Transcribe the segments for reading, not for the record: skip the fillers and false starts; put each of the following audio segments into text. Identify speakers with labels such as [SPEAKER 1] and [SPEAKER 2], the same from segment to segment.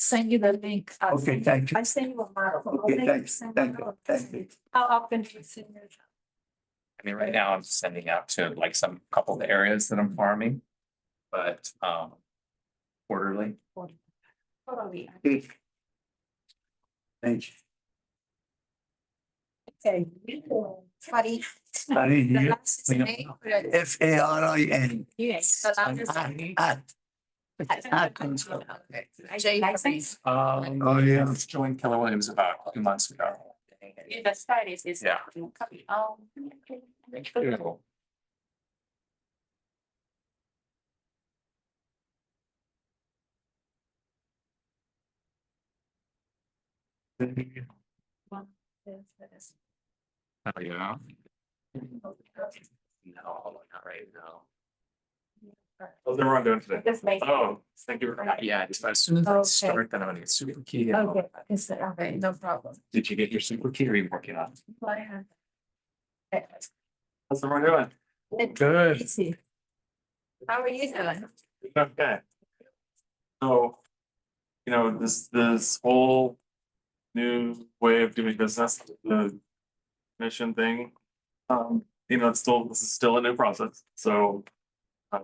[SPEAKER 1] send you the link.
[SPEAKER 2] Okay, thank you.
[SPEAKER 1] I send you a model.
[SPEAKER 2] Okay, thanks. Thank you. Thank you.
[SPEAKER 1] How often do you send your?
[SPEAKER 3] I mean, right now I'm sending out to like some couple of the areas that I'm farming. But quarterly.
[SPEAKER 1] Totally.
[SPEAKER 2] Okay. Thank you.
[SPEAKER 1] Okay. Buddy.
[SPEAKER 2] Buddy,
[SPEAKER 1] The
[SPEAKER 2] you-
[SPEAKER 1] last name,
[SPEAKER 2] FARIN.
[SPEAKER 1] yes, the last. Jay license.
[SPEAKER 2] Oh, yeah.
[SPEAKER 3] Joined Keller Williams about 2 months ago.
[SPEAKER 1] Yeah, the studies is.
[SPEAKER 3] Yeah.
[SPEAKER 1] Beautiful.
[SPEAKER 3] Oh, yeah. No, not right now.
[SPEAKER 4] How's everyone doing today?
[SPEAKER 1] Just make.
[SPEAKER 4] Oh, thank you.
[SPEAKER 3] Yeah, just as soon as I
[SPEAKER 1] Okay.
[SPEAKER 3] start, then I'm gonna get super key.
[SPEAKER 1] Okay, okay, no problem.
[SPEAKER 3] Did you get your super key or are you working on?
[SPEAKER 4] How's everyone doing?
[SPEAKER 3] Good.
[SPEAKER 1] Easy. How are you doing?
[SPEAKER 4] Okay. So, this whole new way of doing business, the mission thing, this is still a new process. So, I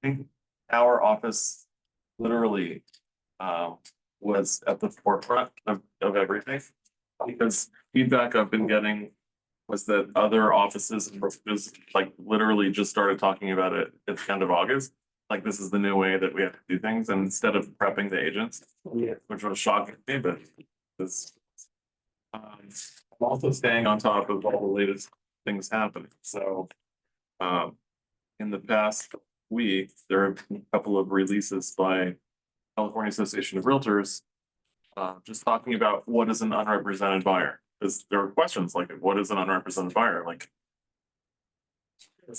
[SPEAKER 4] think our office literally was at the forefront of everything, because feedback I've been getting was that other offices and brokerages like literally just started talking about it at the end of August. Like, this is the new way that we have to do things, and instead of prepping the agents, which was shocking to me, but this. I'm also staying on top of all the latest things happening. So, in the past week, there have been a couple of releases by California Association of Realtors, just talking about what is an unrepresented buyer. Because there are questions like, what is an unrepresented buyer? Like,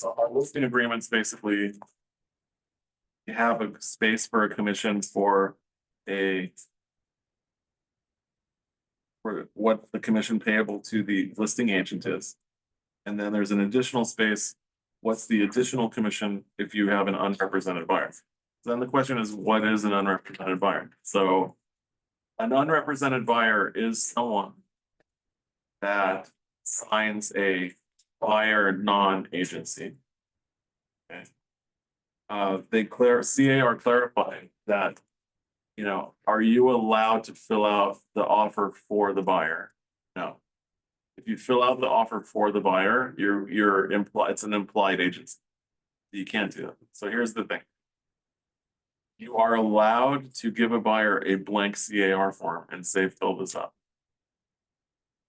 [SPEAKER 4] our listing agreements basically, you have a space for a commission for what the commission payable to the listing agent is. And then there's an additional space. What's the additional commission if you have an unrepresented buyer? Then the question is, what is an unrepresented buyer? So an unrepresented buyer is someone that signs a buyer non-agency. Okay. CA clarifying that, are you allowed to fill out the offer for the buyer? No. If you fill out the offer for the buyer, it's an implied agency. You can't do it. So here's the thing. You are allowed to give a buyer a blank CAR form and say, fill this up.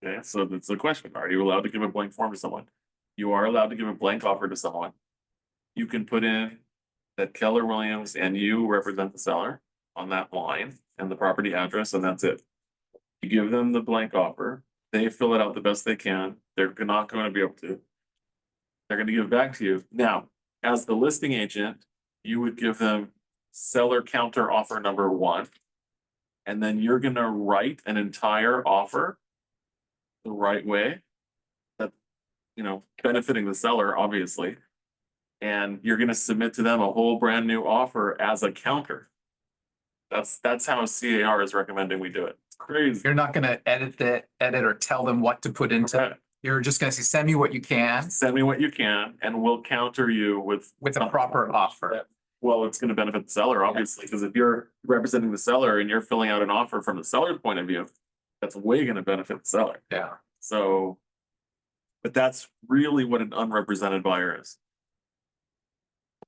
[SPEAKER 4] Okay, so that's the question. Are you allowed to give a blank form to someone? You are allowed to give a blank offer to someone. You can put in that Keller Williams and you represent the seller on that line and the property address, and that's it. You give them the blank offer. They fill it out the best they can. They're not going to be able to. They're going to give it back to you. Now, as the listing agent, you would give them seller counter offer number 1. And then you're going to write an entire offer the right way that, benefiting the seller, obviously. And you're going to submit to them a whole brand new offer as a counter. That's how CAR is recommending we do it. It's crazy.
[SPEAKER 5] You're not gonna edit or tell them what to put into it. You're just gonna say, send me what you can.
[SPEAKER 4] Send me what you can, and we'll counter you with
[SPEAKER 5] a proper offer.
[SPEAKER 4] Well, it's gonna benefit the seller, obviously, because if you're representing the seller and you're filling out an offer from the seller's point of view, that's way gonna benefit the seller.
[SPEAKER 5] Yeah.
[SPEAKER 4] So, but that's really what an unrepresented buyer is.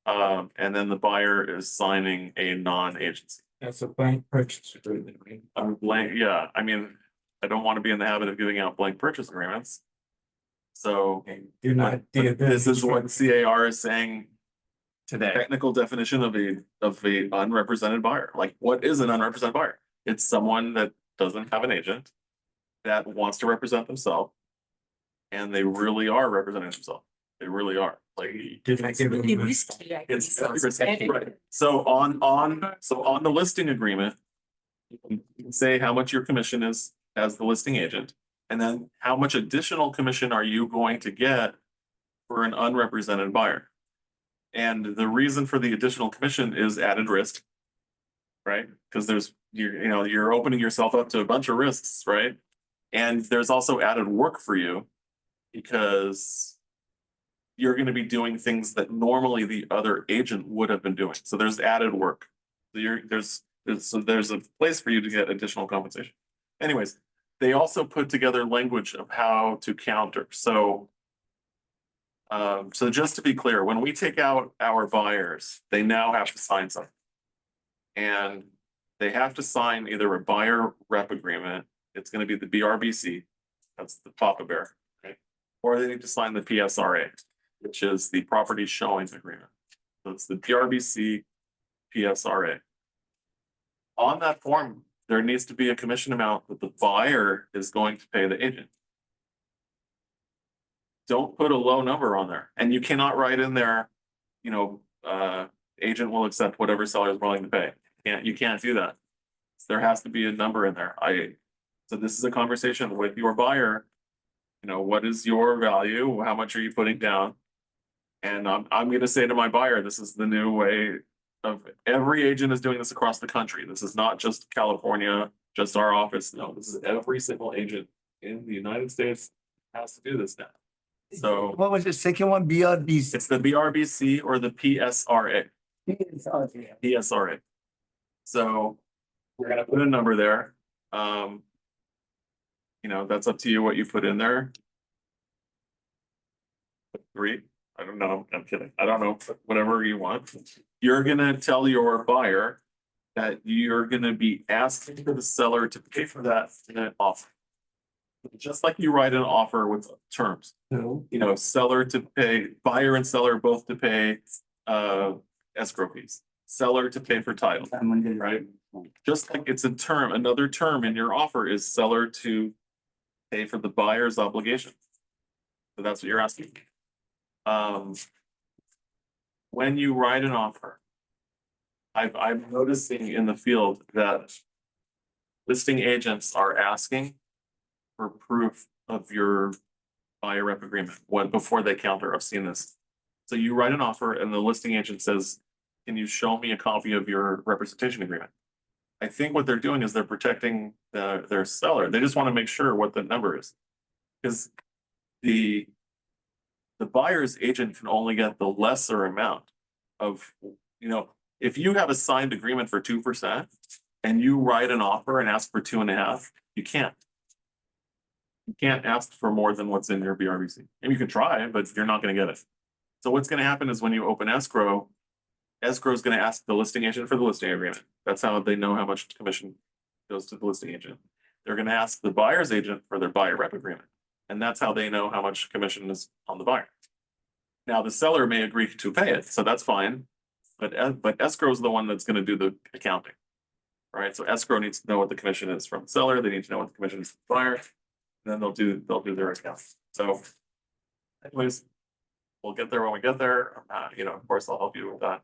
[SPEAKER 4] And then the buyer is signing a non-agency.
[SPEAKER 2] That's a blank purchase agreement.
[SPEAKER 4] Yeah, I mean, I don't want to be in the habit of giving out blank purchase agreements. So this is what CAR is saying
[SPEAKER 5] Today.
[SPEAKER 4] Technical definition of a unrepresented buyer. Like, what is an unrepresented buyer? It's someone that doesn't have an agent that wants to represent themselves, and they really are representing themselves. They really are. Like,
[SPEAKER 1] It's really risky.
[SPEAKER 4] it's right. So on the listing agreement, you can say how much your commission is as the listing agent, and then how much additional commission are you going to get for an unrepresented buyer. And the reason for the additional commission is added risk. right? Because you're opening yourself up to a bunch of risks, right? And there's also added work for you because you're going to be doing things that normally the other agent would have been doing. So there's added work. So there's a place for you to get additional compensation. Anyways, they also put together language of how to counter. So just to be clear, when we take out our buyers, they now have to sign something. And they have to sign either a buyer rep agreement, it's gonna be the BRBC, that's the Papa Bear, right? Or they need to sign the PSRA, which is the property showing agreement. So it's the BRBC PSRA. On that form, there needs to be a commission amount that the buyer is going to pay the agent. Don't put a low number on there, and you cannot write in there, agent will accept whatever seller is willing to pay. You can't do that. There has to be a number in there. So this is a conversation with your buyer. What is your value? How much are you putting down? And I'm gonna say to my buyer, this is the new way of every agent is doing this across the country. This is not just California, just our office. No, this is every single agent in the United States has to do this now. So
[SPEAKER 2] What was the second one? BRBC.
[SPEAKER 4] it's the BRBC or the PSRA. PSRA. So we're gonna put a number there. That's up to you what you put in there. 3, I don't know, I'm kidding. I don't know, whatever you want. You're gonna tell your buyer that you're gonna be asking for the seller to pay for that in an offer. Just like you write an offer with terms, seller to pay, buyer and seller both to pay escrow fees, seller to pay for title, right? Just like it's a term, another term in your offer is seller to pay for the buyer's obligation. So that's what you're asking. When you write an offer, I'm noticing in the field that listing agents are asking for proof of your buyer rep agreement before they counter. I've seen this. So you write an offer and the listing agent says, can you show me a copy of your representation agreement? I think what they're doing is they're protecting their seller. They just want to make sure what the number is. Because the buyer's agent can only get the lesser amount of, if you have a signed agreement for 2% and you write an offer and ask for 2.5%, you can't. You can't ask for more than what's in your BRBC. And you can try, but you're not going to get it. So what's going to happen is when you open escrow is going to ask the listing agent for the listing agreement. That's how they know how much commission goes to the listing agent. They're going to ask the buyer's agent for their buyer rep agreement. And that's how they know how much commission is on the buyer. Now the seller may agree to pay it, so that's fine. But escrow is the one that's going to do the accounting. Right? So escrow needs to know what the commission is from the seller. They need to know what the commission is from the buyer. And then they'll do their account. So anyways, we'll get there when we get there. Of course I'll help you with that.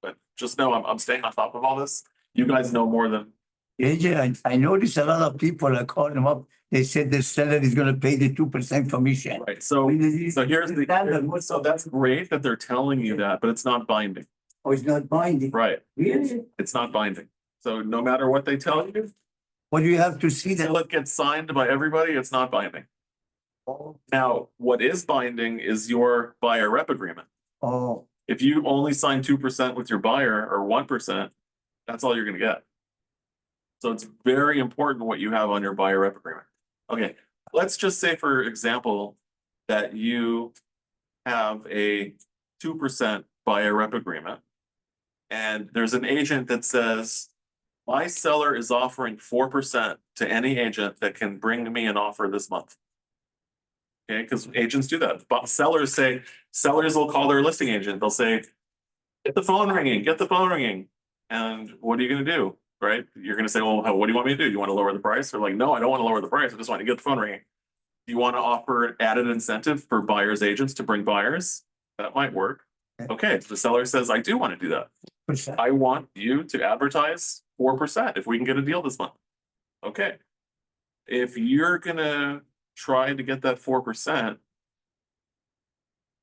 [SPEAKER 4] But just know I'm staying on top of all this. You guys know more than
[SPEAKER 2] Agent, I noticed a lot of people are calling them up. They said the seller is gonna pay the 2% commission.
[SPEAKER 4] right. So here's so that's great that they're telling you that, but it's not binding.
[SPEAKER 2] Oh, it's not binding.
[SPEAKER 4] Right.
[SPEAKER 2] Really?
[SPEAKER 4] It's not binding. So no matter what they tell you,
[SPEAKER 2] What do you have to see that?
[SPEAKER 4] until it gets signed by everybody, it's not binding. Now, what is binding is your buyer rep agreement.
[SPEAKER 2] Oh,
[SPEAKER 4] If you only sign 2% with your buyer or 1%, that's all you're gonna get. So it's very important what you have on your buyer rep agreement. Okay, let's just say, for example, that you have a 2% buyer rep agreement. And there's an agent that says, my seller is offering 4% to any agent that can bring me an offer this month. Okay, because agents do that. But sellers will call their listing agent. They'll say, get the phone ringing, get the phone ringing. And what are you gonna do? Right? You're gonna say, well, what do you want me to do? Do you want to lower the price? They're like, no, I don't want to lower the price. I just want to get the phone ringing. Do you want to offer added incentive for buyers agents to bring buyers? That might work. Okay, the seller says, I do want to do that.
[SPEAKER 2] percent.
[SPEAKER 4] I want you to advertise 4% if we can get a deal this month. Okay. If you're gonna try to get that 4%,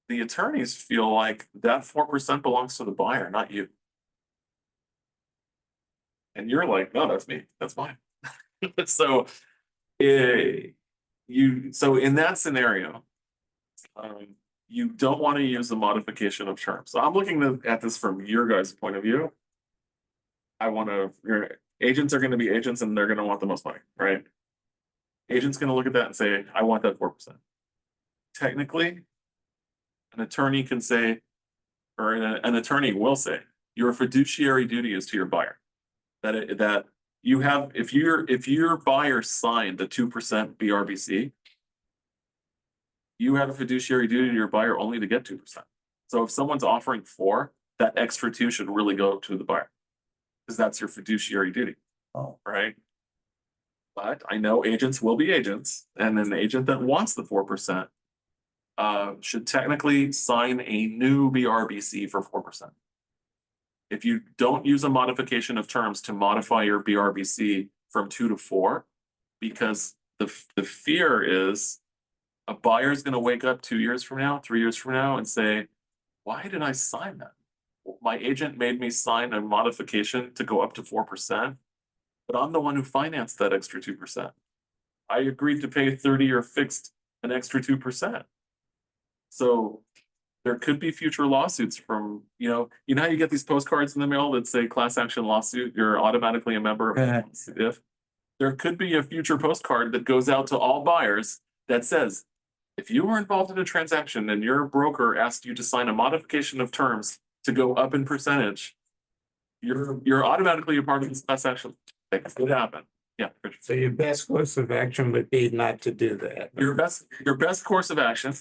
[SPEAKER 4] the attorneys feel like that 4% belongs to the buyer, not you. And you're like, no, that's me, that's fine. So, so in that scenario, you don't want to use the modification of terms. So I'm looking at this from your guys' point of view. Your agents are gonna be agents and they're gonna want the most money, right? Agent's gonna look at that and say, I want that 4%. Technically, an attorney can say, or an attorney will say, your fiduciary duty is to your buyer. That you have, if your buyer signed the 2% BRBC, you have a fiduciary duty to your buyer only to get 2%. So if someone's offering 4, that extra 2 should really go to the buyer. Because that's your fiduciary duty,
[SPEAKER 2] Oh,
[SPEAKER 4] right? But I know agents will be agents, and an agent that wants the 4% should technically sign a new BRBC for 4%. If you don't use a modification of terms to modify your BRBC from 2 to 4, because the fear is a buyer is going to wake up 2 years from now, 3 years from now, and say, why did I sign that? My agent made me sign a modification to go up to 4%, but I'm the one who financed that extra 2%. I agreed to pay 30 or fixed an extra 2%. So there could be future lawsuits from, you know how you get these postcards in the mail that say class action lawsuit, you're automatically a member of if there could be a future postcard that goes out to all buyers that says, if you were involved in a transaction and your broker asked you to sign a modification of terms to go up in percentage, you're automatically a part of this class action. That could happen. Yeah. Richard.
[SPEAKER 6] So your best course of action would be not to do that.
[SPEAKER 4] Your best course of action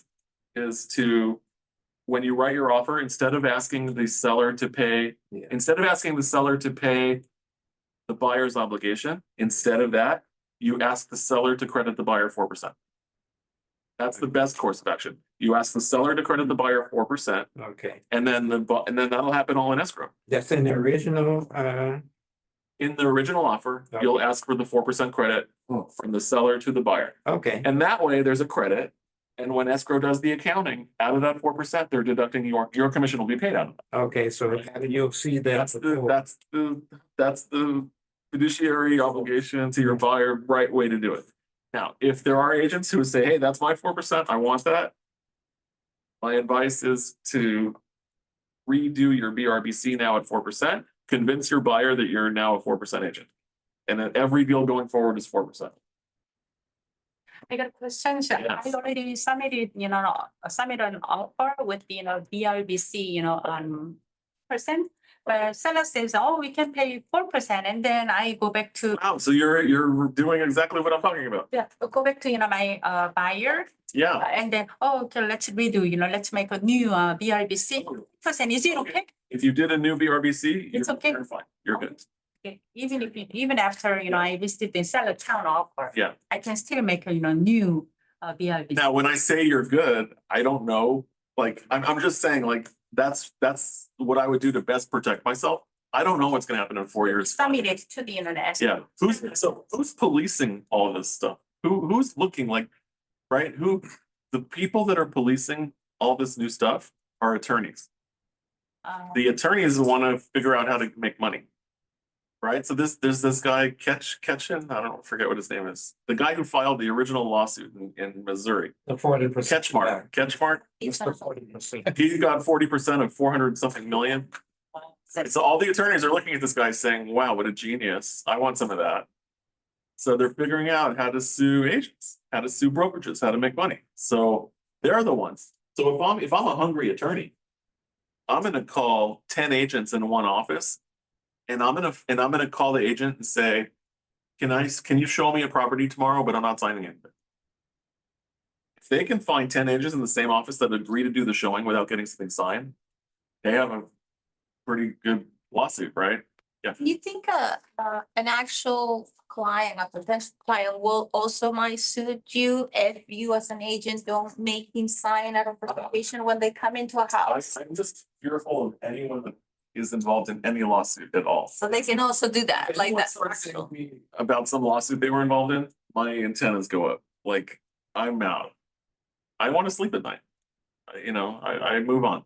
[SPEAKER 4] is to, when you write your offer, instead of asking the seller to pay the buyer's obligation, instead of that, you ask the seller to credit the buyer 4%. That's the best course of action. You ask the seller to credit the buyer 4%,
[SPEAKER 6] Okay,
[SPEAKER 4] and then that'll happen all in escrow.
[SPEAKER 6] that's in the original,
[SPEAKER 4] In the original offer, you'll ask for the 4% credit from the seller to the buyer.
[SPEAKER 6] okay,
[SPEAKER 4] And that way there's a credit. And when escrow does the accounting, out of that 4%, they're deducting your commission will be paid out of it.
[SPEAKER 6] okay, so you'll see that.
[SPEAKER 4] That's the fiduciary obligation to your buyer, right way to do it. Now, if there are agents who say, hey, that's my 4%, I want that. My advice is to redo your BRBC now at 4%, convince your buyer that you're now a 4% agent. And that every deal going forward is 4%.
[SPEAKER 1] I got a question. So
[SPEAKER 4] Yes.
[SPEAKER 1] I already submitted, an offer with, BRBC, percent. But seller says, oh, we can pay 4%. And then I go back to,
[SPEAKER 4] Wow, so you're doing exactly what I'm talking about.
[SPEAKER 1] go back to, my buyer.
[SPEAKER 4] Yeah.
[SPEAKER 1] And then, okay, let's redo, let's make a new BRBC percent. Is it okay?
[SPEAKER 4] If you did a new BRBC,
[SPEAKER 1] It's okay.
[SPEAKER 4] you're fine. You're good.
[SPEAKER 1] Okay, even after, I received the seller town offer.
[SPEAKER 4] Yeah.
[SPEAKER 1] I can still make a, new BRBC.
[SPEAKER 4] Now, when I say you're good, I don't know, like, I'm just saying, like, that's what I would do to best protect myself. I don't know what's gonna happen in 4 years.
[SPEAKER 1] Submitted to the internet.
[SPEAKER 4] Yeah, who's policing all this stuff? Who's looking like, right? The people that are policing all this new stuff are attorneys. The attorneys wanna figure out how to make money. Right, so there's this guy, Ketchin, I don't forget what his name is. The guy who filed the original lawsuit in Missouri.
[SPEAKER 6] The 40%.
[SPEAKER 4] Ketchmark,
[SPEAKER 6] It's the 40%.
[SPEAKER 4] he got 40% of 400 something million. So all the attorneys are looking at this guy saying, wow, what a genius. I want some of that. So they're figuring out how to sue agents, how to sue brokerages, how to make money. So they're the ones. So if I'm a hungry attorney, I'm gonna call 10 agents in one office, and I'm gonna call the agent and say, can you show me a property tomorrow, but I'm not signing anything. If they can find 10 agents in the same office that agree to do the showing without getting something signed, they have a pretty good lawsuit, right? Yeah.
[SPEAKER 7] You think an actual client, a potential client will also might sue you if you as an agent don't make him sign a representation when they come into a house?
[SPEAKER 4] I'm just fearful of anyone that is involved in any lawsuit at all.
[SPEAKER 7] So they can also do that, like that.
[SPEAKER 4] About some lawsuit they were involved in, my antennas go up, like, I'm out. I want to sleep at night. I move on.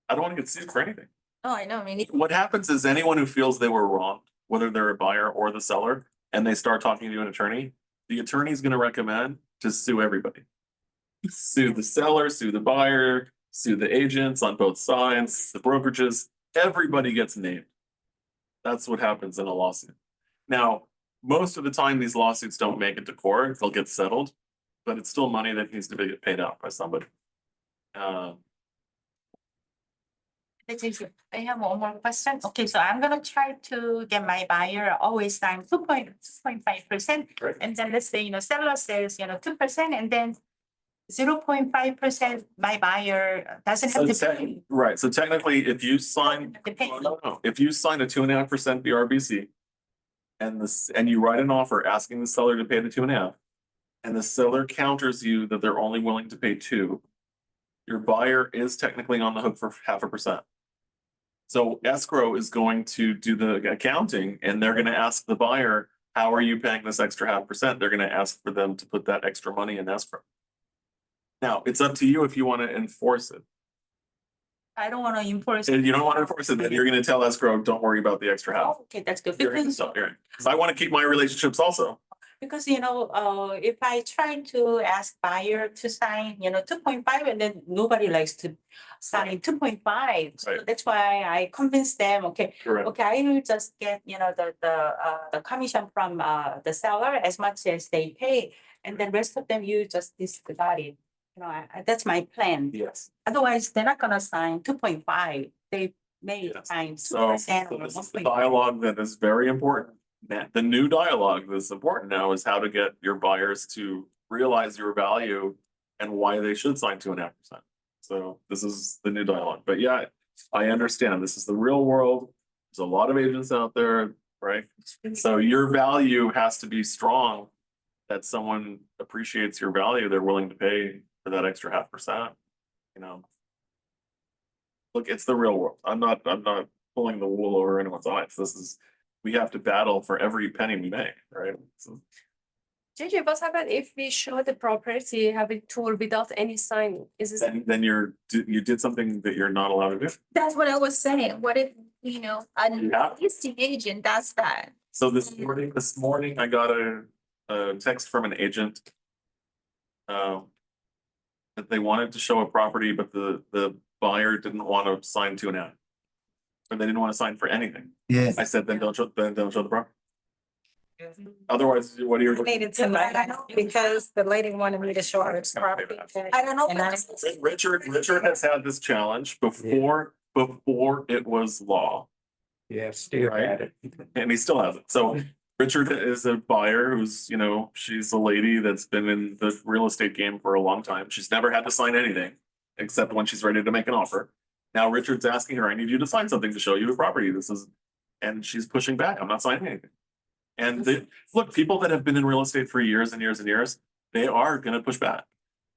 [SPEAKER 4] I don't want to get sued for anything.
[SPEAKER 7] Oh, I know, I mean,
[SPEAKER 4] What happens is anyone who feels they were wrong, whether they're a buyer or the seller, and they start talking to an attorney, the attorney's gonna recommend to sue everybody. Sue the seller, sue the buyer, sue the agents on both sides, the brokerages, everybody gets named. That's what happens in a lawsuit. Now, most of the time, these lawsuits don't make it to court, they'll get settled, but it's still money that needs to be paid out by somebody.
[SPEAKER 1] I have one more question. Okay, so I'm gonna try to get my buyer always sign 2.5%.
[SPEAKER 4] Right.
[SPEAKER 1] And then let's say, seller says, 2%, and then 0.5%, my buyer doesn't have to pay.
[SPEAKER 4] Right, so technically, if you sign,
[SPEAKER 1] The pay.
[SPEAKER 4] no, if you sign a 2.5% BRBC. And you write an offer asking the seller to pay the 2.5. And the seller counters you that they're only willing to pay 2. Your buyer is technically on the hook for 0.5%. So escrow is going to do the accounting and they're gonna ask the buyer, how are you paying this extra 0.5%? They're gonna ask for them to put that extra money in escrow. Now, it's up to you if you wanna enforce it.
[SPEAKER 1] I don't wanna enforce.
[SPEAKER 4] If you don't wanna enforce it, then you're gonna tell escrow, don't worry about the extra half.
[SPEAKER 1] Okay, that's good.
[SPEAKER 4] You're gonna
[SPEAKER 1] Because,
[SPEAKER 4] stop hearing. Cause I wanna keep my relationships also.
[SPEAKER 1] because, if I try to ask buyer to sign, 2.5, and then nobody likes to sign 2.5. So
[SPEAKER 4] Right.
[SPEAKER 1] that's why I convinced them, okay,
[SPEAKER 4] Correct.
[SPEAKER 1] okay, I will just get, the commission from, the seller as much as they pay. And then rest of them, you just disregard it. That's my plan.
[SPEAKER 4] Yes.
[SPEAKER 1] Otherwise, they're not gonna sign 2.5. They may
[SPEAKER 4] Yes.
[SPEAKER 1] sign
[SPEAKER 4] So
[SPEAKER 1] 2% or
[SPEAKER 4] this is the
[SPEAKER 1] 1.5.
[SPEAKER 4] dialogue that is very important. The new dialogue that's important now is how to get your buyers to realize your value and why they should sign 2.5%. So this is the new dialogue. But yeah, I understand. This is the real world. There's a lot of agents out there, right? So your value has to be strong. That someone appreciates your value, they're willing to pay for that extra 0.5%. Look, it's the real world. I'm not pulling the wool over anyone's eyes. We have to battle for every penny we make, right? So,
[SPEAKER 8] JJ, what about if we show the property, have a tour without any sign? Is this,
[SPEAKER 4] then you did something that you're not allowed to do.
[SPEAKER 7] that's what I was saying. What if,
[SPEAKER 4] Yeah.
[SPEAKER 7] a listing agent does that?
[SPEAKER 4] So this morning I got a text from an agent. That they wanted to show a property, but the buyer didn't want to sign 2.5. Or they didn't want to sign for anything.
[SPEAKER 2] Yes.
[SPEAKER 4] I said, then don't show the property. Otherwise, what are you?
[SPEAKER 9] Needed to know because the lady wanted me to show her his property.
[SPEAKER 7] I don't know.
[SPEAKER 9] And I-
[SPEAKER 4] Richard has had this challenge before it was law,
[SPEAKER 6] Yeah, still
[SPEAKER 4] Right.
[SPEAKER 6] at it.
[SPEAKER 4] and he still has it. So Richard is a buyer who's, she's a lady that's been in the real estate game for a long time. She's never had to sign anything except when she's ready to make an offer. Now Richard's asking her, I need you to sign something to show you a property. And she's pushing back. I'm not signing anything. And look, people that have been in real estate for years and years and years, they are gonna push back.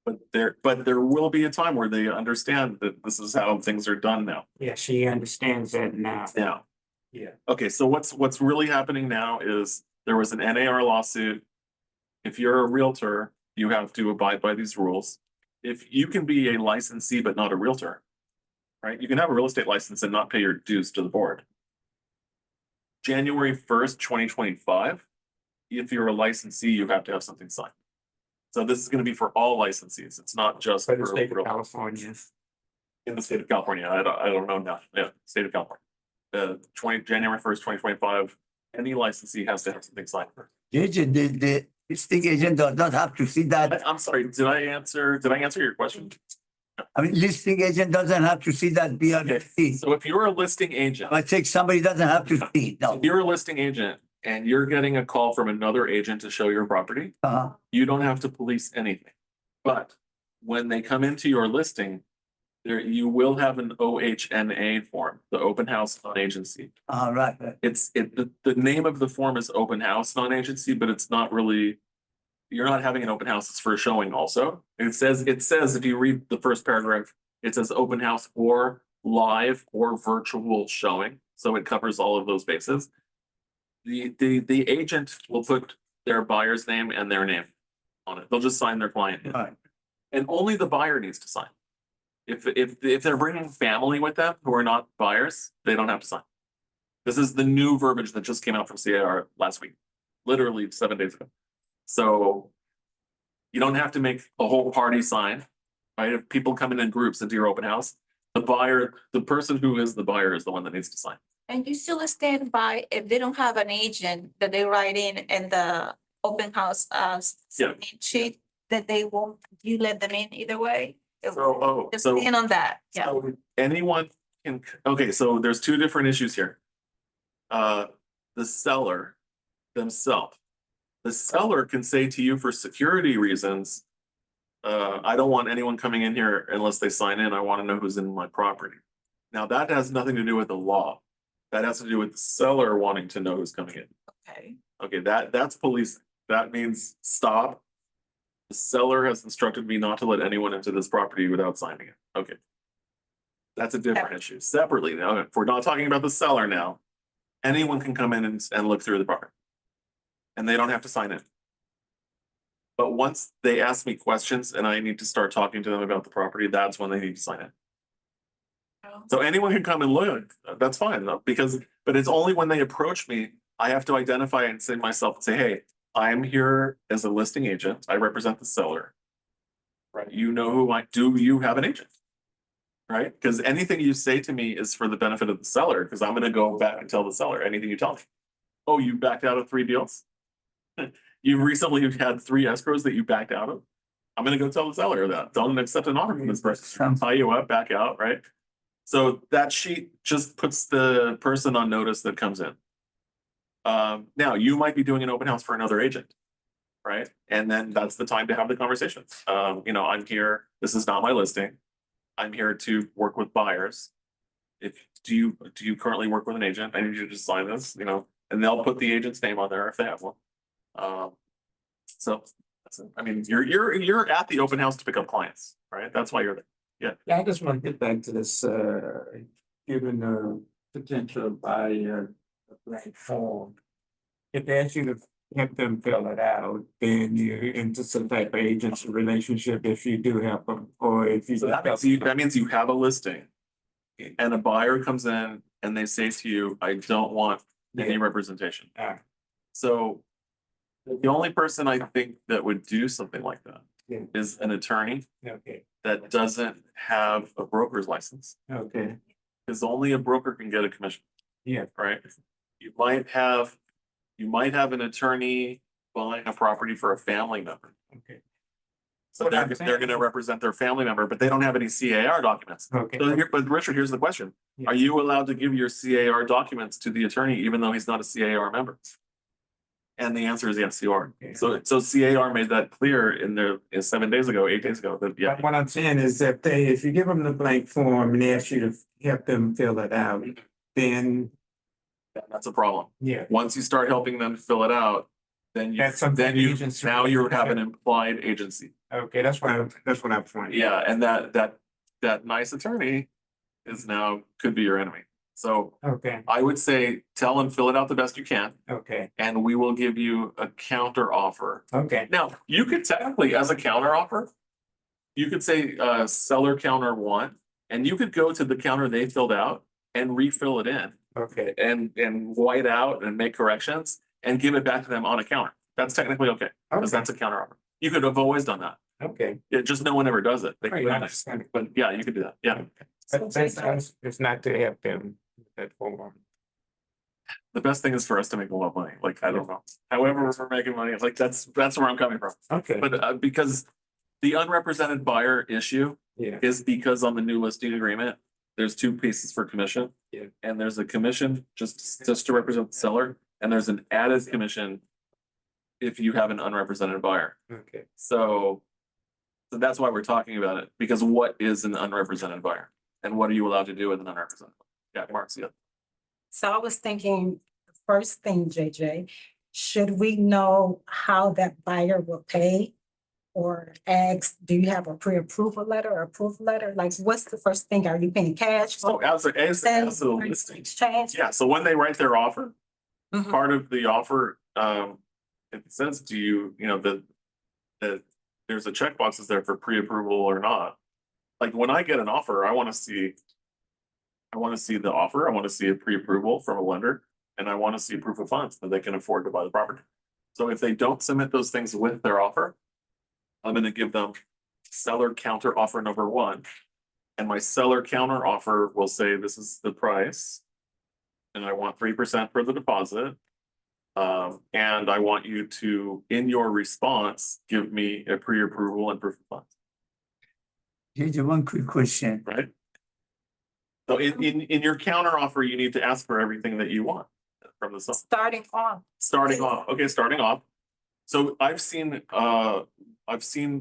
[SPEAKER 4] But there will be a time where they understand that this is how things are done now.
[SPEAKER 6] Yeah, she understands that now.
[SPEAKER 4] Now,
[SPEAKER 6] Yeah.
[SPEAKER 4] okay, so what's really happening now is there was an NAR lawsuit. If you're a realtor, you have to abide by these rules. If you can be a licensee but not a realtor, right? You can have a real estate license and not pay your dues to the board. January 1st, 2025, if you're a licensee, you have to have something signed. So this is gonna be for all licensees. It's not just
[SPEAKER 6] For the
[SPEAKER 4] for
[SPEAKER 6] state of
[SPEAKER 4] real-
[SPEAKER 6] California.
[SPEAKER 4] in the state of California. I don't know now. Yeah, state of California. January 1st, 2025, any licensee has to have something signed.
[SPEAKER 2] JJ, the listing agent does not have to see that.
[SPEAKER 4] I'm sorry, did I answer your question?
[SPEAKER 2] I mean, listing agent doesn't have to see that
[SPEAKER 4] Okay,
[SPEAKER 2] BRC.
[SPEAKER 4] so if you're a listing agent,
[SPEAKER 2] I think somebody doesn't have to see it, no.
[SPEAKER 4] if you're a listing agent and you're getting a call from another agent to show your property, you don't have to police anything. But when they come into your listing, you will have an OHNA form, the open house non-agency.
[SPEAKER 2] Right.
[SPEAKER 4] The name of the form is open house non-agency, but it's not really, you're not having an open house, it's for a showing also. It says, if you read the first paragraph, it says open house or live or virtual showing. So it covers all of those bases. The agent will put their buyer's name and their name on it. They'll just sign their client name.
[SPEAKER 2] Right.
[SPEAKER 4] And only the buyer needs to sign. If they're bringing family with them who are not buyers, they don't have to sign. This is the new verbiage that just came out from CAR last week, literally 7 days ago. So you don't have to make a whole party sign, right? If people come in groups into your open house, the person who is the buyer is the one that needs to sign.
[SPEAKER 7] And you still stand by if they don't have an agent that they write in the open house
[SPEAKER 4] Yeah.
[SPEAKER 7] sheet, that they won't, you let them in either way? Just
[SPEAKER 4] So
[SPEAKER 7] stand on that, yeah.
[SPEAKER 4] so anyone can, okay, so there's two different issues here. The seller themselves. The seller can say to you for security reasons, I don't want anyone coming in here unless they sign in. I want to know who's in my property. Now, that has nothing to do with the law. That has to do with the seller wanting to know who's coming in.
[SPEAKER 7] Okay.
[SPEAKER 4] Okay, that's police. That means stop. The seller has instructed me not to let anyone into this property without signing it. Okay. That's a different issue. Separately, now, if we're not talking about the seller now, anyone can come in and look through the property. And they don't have to sign in. But once they ask me questions and I need to start talking to them about the property, that's when they need to sign in. So anyone can come and look, that's fine, though, but it's only when they approach me, I have to identify and say myself and say, hey, I'm here as a listing agent. I represent the seller. Right? You know who do you have an agent? Right? Because anything you say to me is for the benefit of the seller, because I'm going to go back and tell the seller anything you tell me. Oh, you backed out of 3 deals? You recently had 3 escrows that you backed out of? I'm going to go tell the seller that. Don't accept an offer from this person. Tie you up, back out, right? So that sheet just puts the person on notice that comes in. Now you might be doing an open house for another agent, right? And then that's the time to have the conversation. I'm here, this is not my listing. I'm here to work with buyers. Do you currently work with an agent? I need you to sign this, and they'll put the agent's name on there if they have one. So that's it. I mean, you're at the open house to pick up clients, right? That's why you're there.
[SPEAKER 6] Yeah, I just want to get back to this, given the potential buyer a blank form. If they ask you to help them fill it out, then you're into some type of agency relationship if you do help them, or if you.
[SPEAKER 4] So that means you have a listing. And a buyer comes in and they say to you, I don't want any representation. So the only person I think that would do something like that is an attorney that doesn't have a broker's license.
[SPEAKER 6] Okay.
[SPEAKER 4] Because only a broker can get a commission.
[SPEAKER 6] Yeah.
[SPEAKER 4] Right? You might have an attorney buying a property for a family member.
[SPEAKER 6] Okay.
[SPEAKER 4] So they're gonna represent their family member, but they don't have any CAR documents.
[SPEAKER 6] Okay.
[SPEAKER 4] So but Richard, here's the question.
[SPEAKER 6] Yeah.
[SPEAKER 4] Are you allowed to give your CAR documents to the attorney even though he's not a CAR member? And the answer is yes, you are.
[SPEAKER 6] Okay.
[SPEAKER 4] So CAR made that clear in 7 days ago, 8 days ago, that
[SPEAKER 6] But what I'm saying is that if you give them the blank form and they ask you to help them fill it out, then
[SPEAKER 4] that's a problem.
[SPEAKER 6] yeah.
[SPEAKER 4] Once you start helping them fill it out, then you now you have an implied agency.
[SPEAKER 6] Okay, that's what I'm trying.
[SPEAKER 4] Yeah, and that nice attorney is now could be your enemy. So
[SPEAKER 6] Okay,
[SPEAKER 4] I would say tell them fill it out the best you can,
[SPEAKER 6] okay,
[SPEAKER 4] and we will give you a counter offer.
[SPEAKER 6] okay,
[SPEAKER 4] Now, you could technically, as a counter offer, you could say seller counter 1, and you could go to the counter they filled out and refill it in
[SPEAKER 6] okay,
[SPEAKER 4] and white out and make corrections and give it back to them on a counter. That's technically okay, because
[SPEAKER 6] Okay.
[SPEAKER 4] that's a counter offer. You could have always done that.
[SPEAKER 6] okay.
[SPEAKER 4] Just no one ever does it. They
[SPEAKER 6] Right, I understand.
[SPEAKER 4] but yeah, you could do that. Yeah.
[SPEAKER 6] But it's not to help them with that form.
[SPEAKER 4] The best thing is for us to make a lot of money. Like, I don't know. However, we're making money, like that's where I'm coming from.
[SPEAKER 6] Okay,
[SPEAKER 4] But because the unrepresented buyer issue
[SPEAKER 6] yeah,
[SPEAKER 4] is because on the new listing agreement, there's 2 pieces for commission.
[SPEAKER 6] Yeah.
[SPEAKER 4] And there's a commission just to represent the seller, and there's an added commission if you have an unrepresented buyer.
[SPEAKER 6] okay.
[SPEAKER 4] So that's why we're talking about it, because what is an unrepresented buyer? And what are you allowed to do with an unrepresented? Yeah, Mark's, yeah.
[SPEAKER 9] So I was thinking, the first thing, JJ, should we know how that buyer will pay? Or ask, do you have a pre-approval letter or approval letter? Like, what's the first thing? Are you paying cash?
[SPEAKER 4] So as a listing,
[SPEAKER 9] Exchange?
[SPEAKER 4] yeah, so when they write their offer,
[SPEAKER 9] Mhm.
[SPEAKER 4] part of the offer, it says to you, that there's a checkbox is there for pre-approval or not. like when I get an offer, I want to see. I want to see the offer, I want to see a pre-approval from a lender, and I want to see proof of funds that they can afford to buy the property. So if they don't submit those things with their offer, I'm gonna give them seller counter offer number one. And my seller counter offer will say, this is the price. And I want 3% for the deposit. And I want you to, in your response, give me a pre-approval and proof of funds,
[SPEAKER 2] Here's one quick question.
[SPEAKER 4] right? So in your counter offer, you need to ask for everything that you want from the seller.
[SPEAKER 9] Starting off,
[SPEAKER 4] Starting off, okay, starting off. So I've seen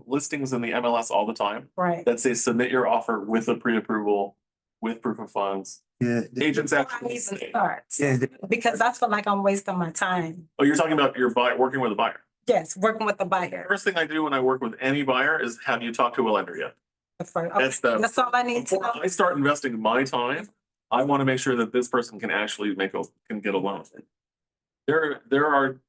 [SPEAKER 4] listings in the MLS all the time
[SPEAKER 9] right?
[SPEAKER 4] that say submit your offer with a pre-approval, with proof of funds.
[SPEAKER 2] Yeah,
[SPEAKER 4] Agents
[SPEAKER 9] Before I
[SPEAKER 4] actually
[SPEAKER 9] even
[SPEAKER 4] say,
[SPEAKER 9] start,
[SPEAKER 2] yeah,
[SPEAKER 9] because I feel like I'm wasting my time.
[SPEAKER 4] oh, you're talking about your buyer, working with a buyer.
[SPEAKER 9] Yes, working with the buyer.
[SPEAKER 4] First thing I do when I work with any buyer is, have you talked to a lender yet? That's
[SPEAKER 9] That's all I need to
[SPEAKER 4] Before
[SPEAKER 9] know.
[SPEAKER 4] I start investing my time, I want to make sure that this person can actually can get a loan. There are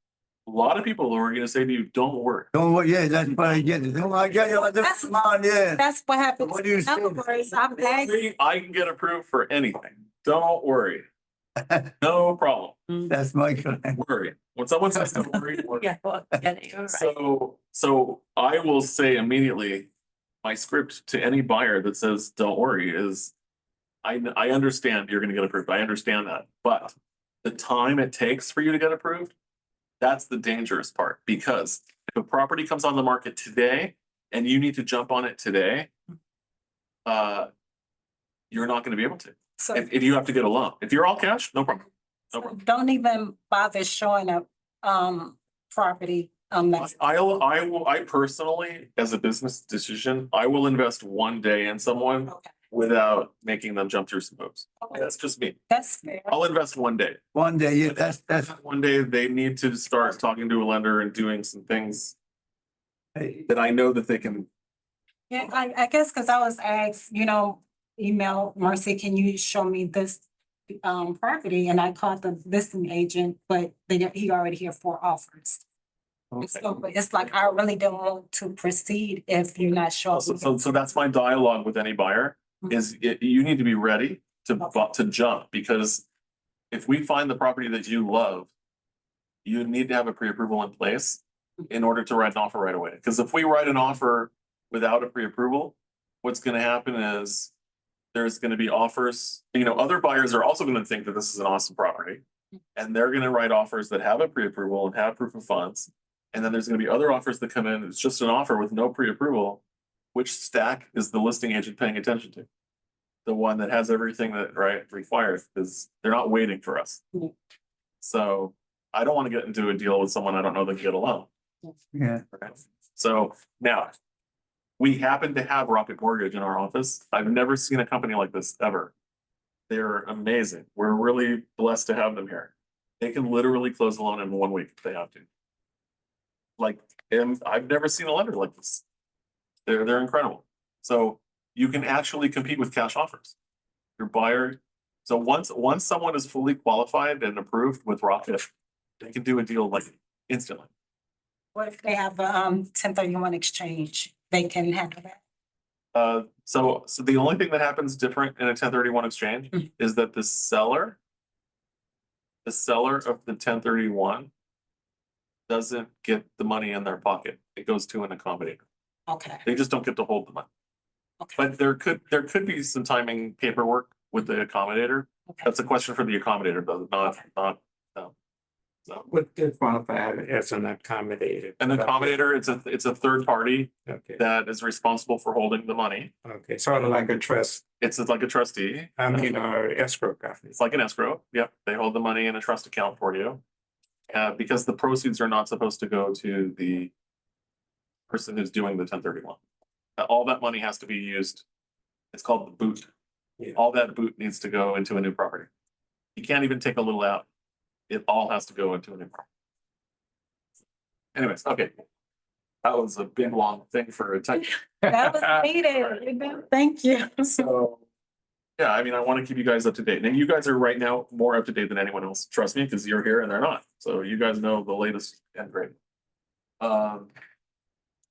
[SPEAKER 4] a lot of people who are gonna say to you, don't worry.
[SPEAKER 2] don't worry, yeah, that's what I get it. Don't worry, yeah, come on, yeah.
[SPEAKER 9] That's what happens.
[SPEAKER 2] What do you
[SPEAKER 9] In other
[SPEAKER 2] say?
[SPEAKER 9] words, I've asked,
[SPEAKER 4] I can get approved for anything. Don't worry. No problem.
[SPEAKER 2] That's my comment.
[SPEAKER 4] Worry. When someone says don't worry, worry.
[SPEAKER 1] Yeah, well, yeah, you're right.
[SPEAKER 4] So I will say immediately, my script to any buyer that says, don't worry, is I understand you're gonna get approved. I understand that, but the time it takes for you to get approved, that's the dangerous part, because if a property comes on the market today and you need to jump on it today, you're not gonna be able to.
[SPEAKER 9] so
[SPEAKER 4] If you have to get a loan. If you're all cash, no problem. No problem.
[SPEAKER 9] don't even bother showing up, property,
[SPEAKER 4] I personally, as a business decision, I will invest one day in someone
[SPEAKER 9] Okay.
[SPEAKER 4] without making them jump through some hoops.
[SPEAKER 9] Okay.
[SPEAKER 4] That's just me.
[SPEAKER 9] That's fair.
[SPEAKER 4] I'll invest one day.
[SPEAKER 2] One day, yeah, that's,
[SPEAKER 4] One day they need to start talking to a lender and doing some things that I know that they can.
[SPEAKER 9] Yeah, I guess because I was asked, email Marcy, can you show me this property? And I called the listing agent, but he already had 4 offers. And so it's like, I really don't want to proceed if you're not sure.
[SPEAKER 4] So that's my dialogue with any buyer, is you need to be ready to jump, because if we find the property that you love, you need to have a pre-approval in place in order to write an offer right away. Because if we write an offer without a pre-approval, what's gonna happen is there's gonna be offers, other buyers are also gonna think that this is an awesome property. And they're gonna write offers that have a pre-approval and have proof of funds. And then there's gonna be other offers that come in, it's just an offer with no pre-approval. Which stack is the listing agent paying attention to? The one that has everything that requires, because they're not waiting for us.
[SPEAKER 9] Yeah.
[SPEAKER 4] So I don't want to get into a deal with someone I don't know that can get a loan.
[SPEAKER 2] yeah.
[SPEAKER 4] Right? So now, we happen to have Rocket Mortgage in our office. I've never seen a company like this ever. They're amazing. We're really blessed to have them here. They can literally close a loan in 1 week if they have to. And I've never seen a lender like this. They're incredible. So you can actually compete with cash offers. Your buyer. So once someone is fully qualified and approved with Rocket, they can do a deal like instantly.
[SPEAKER 9] What if they have a 1031 exchange? They can handle that.
[SPEAKER 4] So the only thing that happens different in a 1031 exchange is that the seller of the 1031 doesn't get the money in their pocket. It goes to an accommodator.
[SPEAKER 9] Okay.
[SPEAKER 4] They just don't get to hold the money.
[SPEAKER 9] Okay.
[SPEAKER 4] But there could be some timing paperwork with the accommodator.
[SPEAKER 9] Okay.
[SPEAKER 4] That's a question for the accommodator, though, not. So
[SPEAKER 6] What could qualify as an accommodator?
[SPEAKER 4] an accommodator, it's a third party
[SPEAKER 6] Okay,
[SPEAKER 4] that is responsible for holding the money.
[SPEAKER 6] okay, sort of like a trust,
[SPEAKER 4] It's like a trustee.
[SPEAKER 6] escrow company.
[SPEAKER 4] It's like an escrow. Yep, they hold the money in a trust account for you. Because the proceeds are not supposed to go to the person who's doing the 1031. All that money has to be used. It's called the boot.
[SPEAKER 6] Yeah.
[SPEAKER 4] All that boot needs to go into a new property. You can't even take a little out. It all has to go into a new property. Anyways, okay. That was a big, long thing for a tech.
[SPEAKER 9] That was needed. Thank you.
[SPEAKER 4] So, yeah, I mean, I want to keep you guys up to date. And you guys are right now more up to date than anyone else. Trust me, because you're here and they're not. So you guys know the latest and great.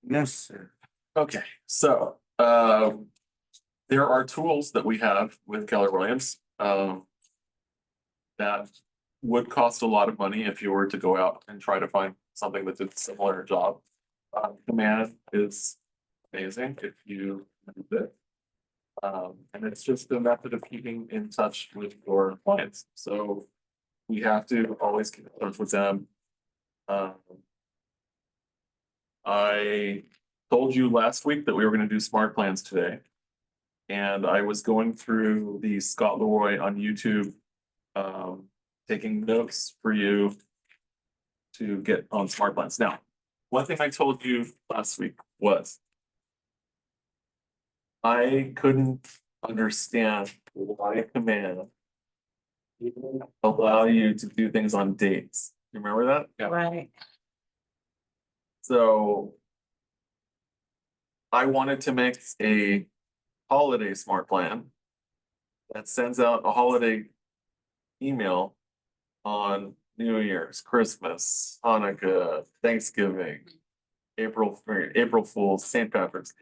[SPEAKER 2] Yes, sir.
[SPEAKER 4] Okay, so, there are tools that we have with Keller Williams, that would cost a lot of money if you were to go out and try to find something that did a similar job. Command is amazing if you use it. And it's just a method of keeping in touch with your clients, so we have to always keep in touch with them. I told you last week that we were gonna do smart plans today. And I was going through the Scott Leroy on YouTube, taking notes for you to get on smart plans. Now, one thing I told you last week was I couldn't understand why command didn't allow you to do things on dates. You remember that?
[SPEAKER 3] Yeah.
[SPEAKER 9] Right.
[SPEAKER 4] So I wanted to make a holiday smart plan that sends out a holiday email on New Year's, Christmas, Hanukkah, Thanksgiving, April Fool's, St. Patrick's.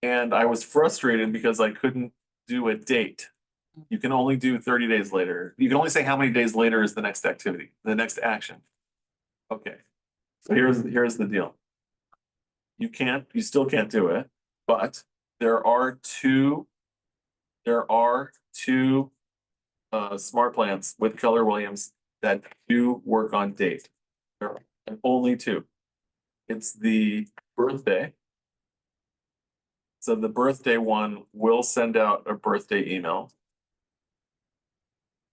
[SPEAKER 4] And I was frustrated because I couldn't do a date. You can only do 30 days later. You can only say how many days later is the next activity, the next action. Okay, so here's the deal. You still can't do it, but there are two smart plans with Keller Williams that do work on date. There are only two. It's the birthday. So the birthday one will send out a birthday email.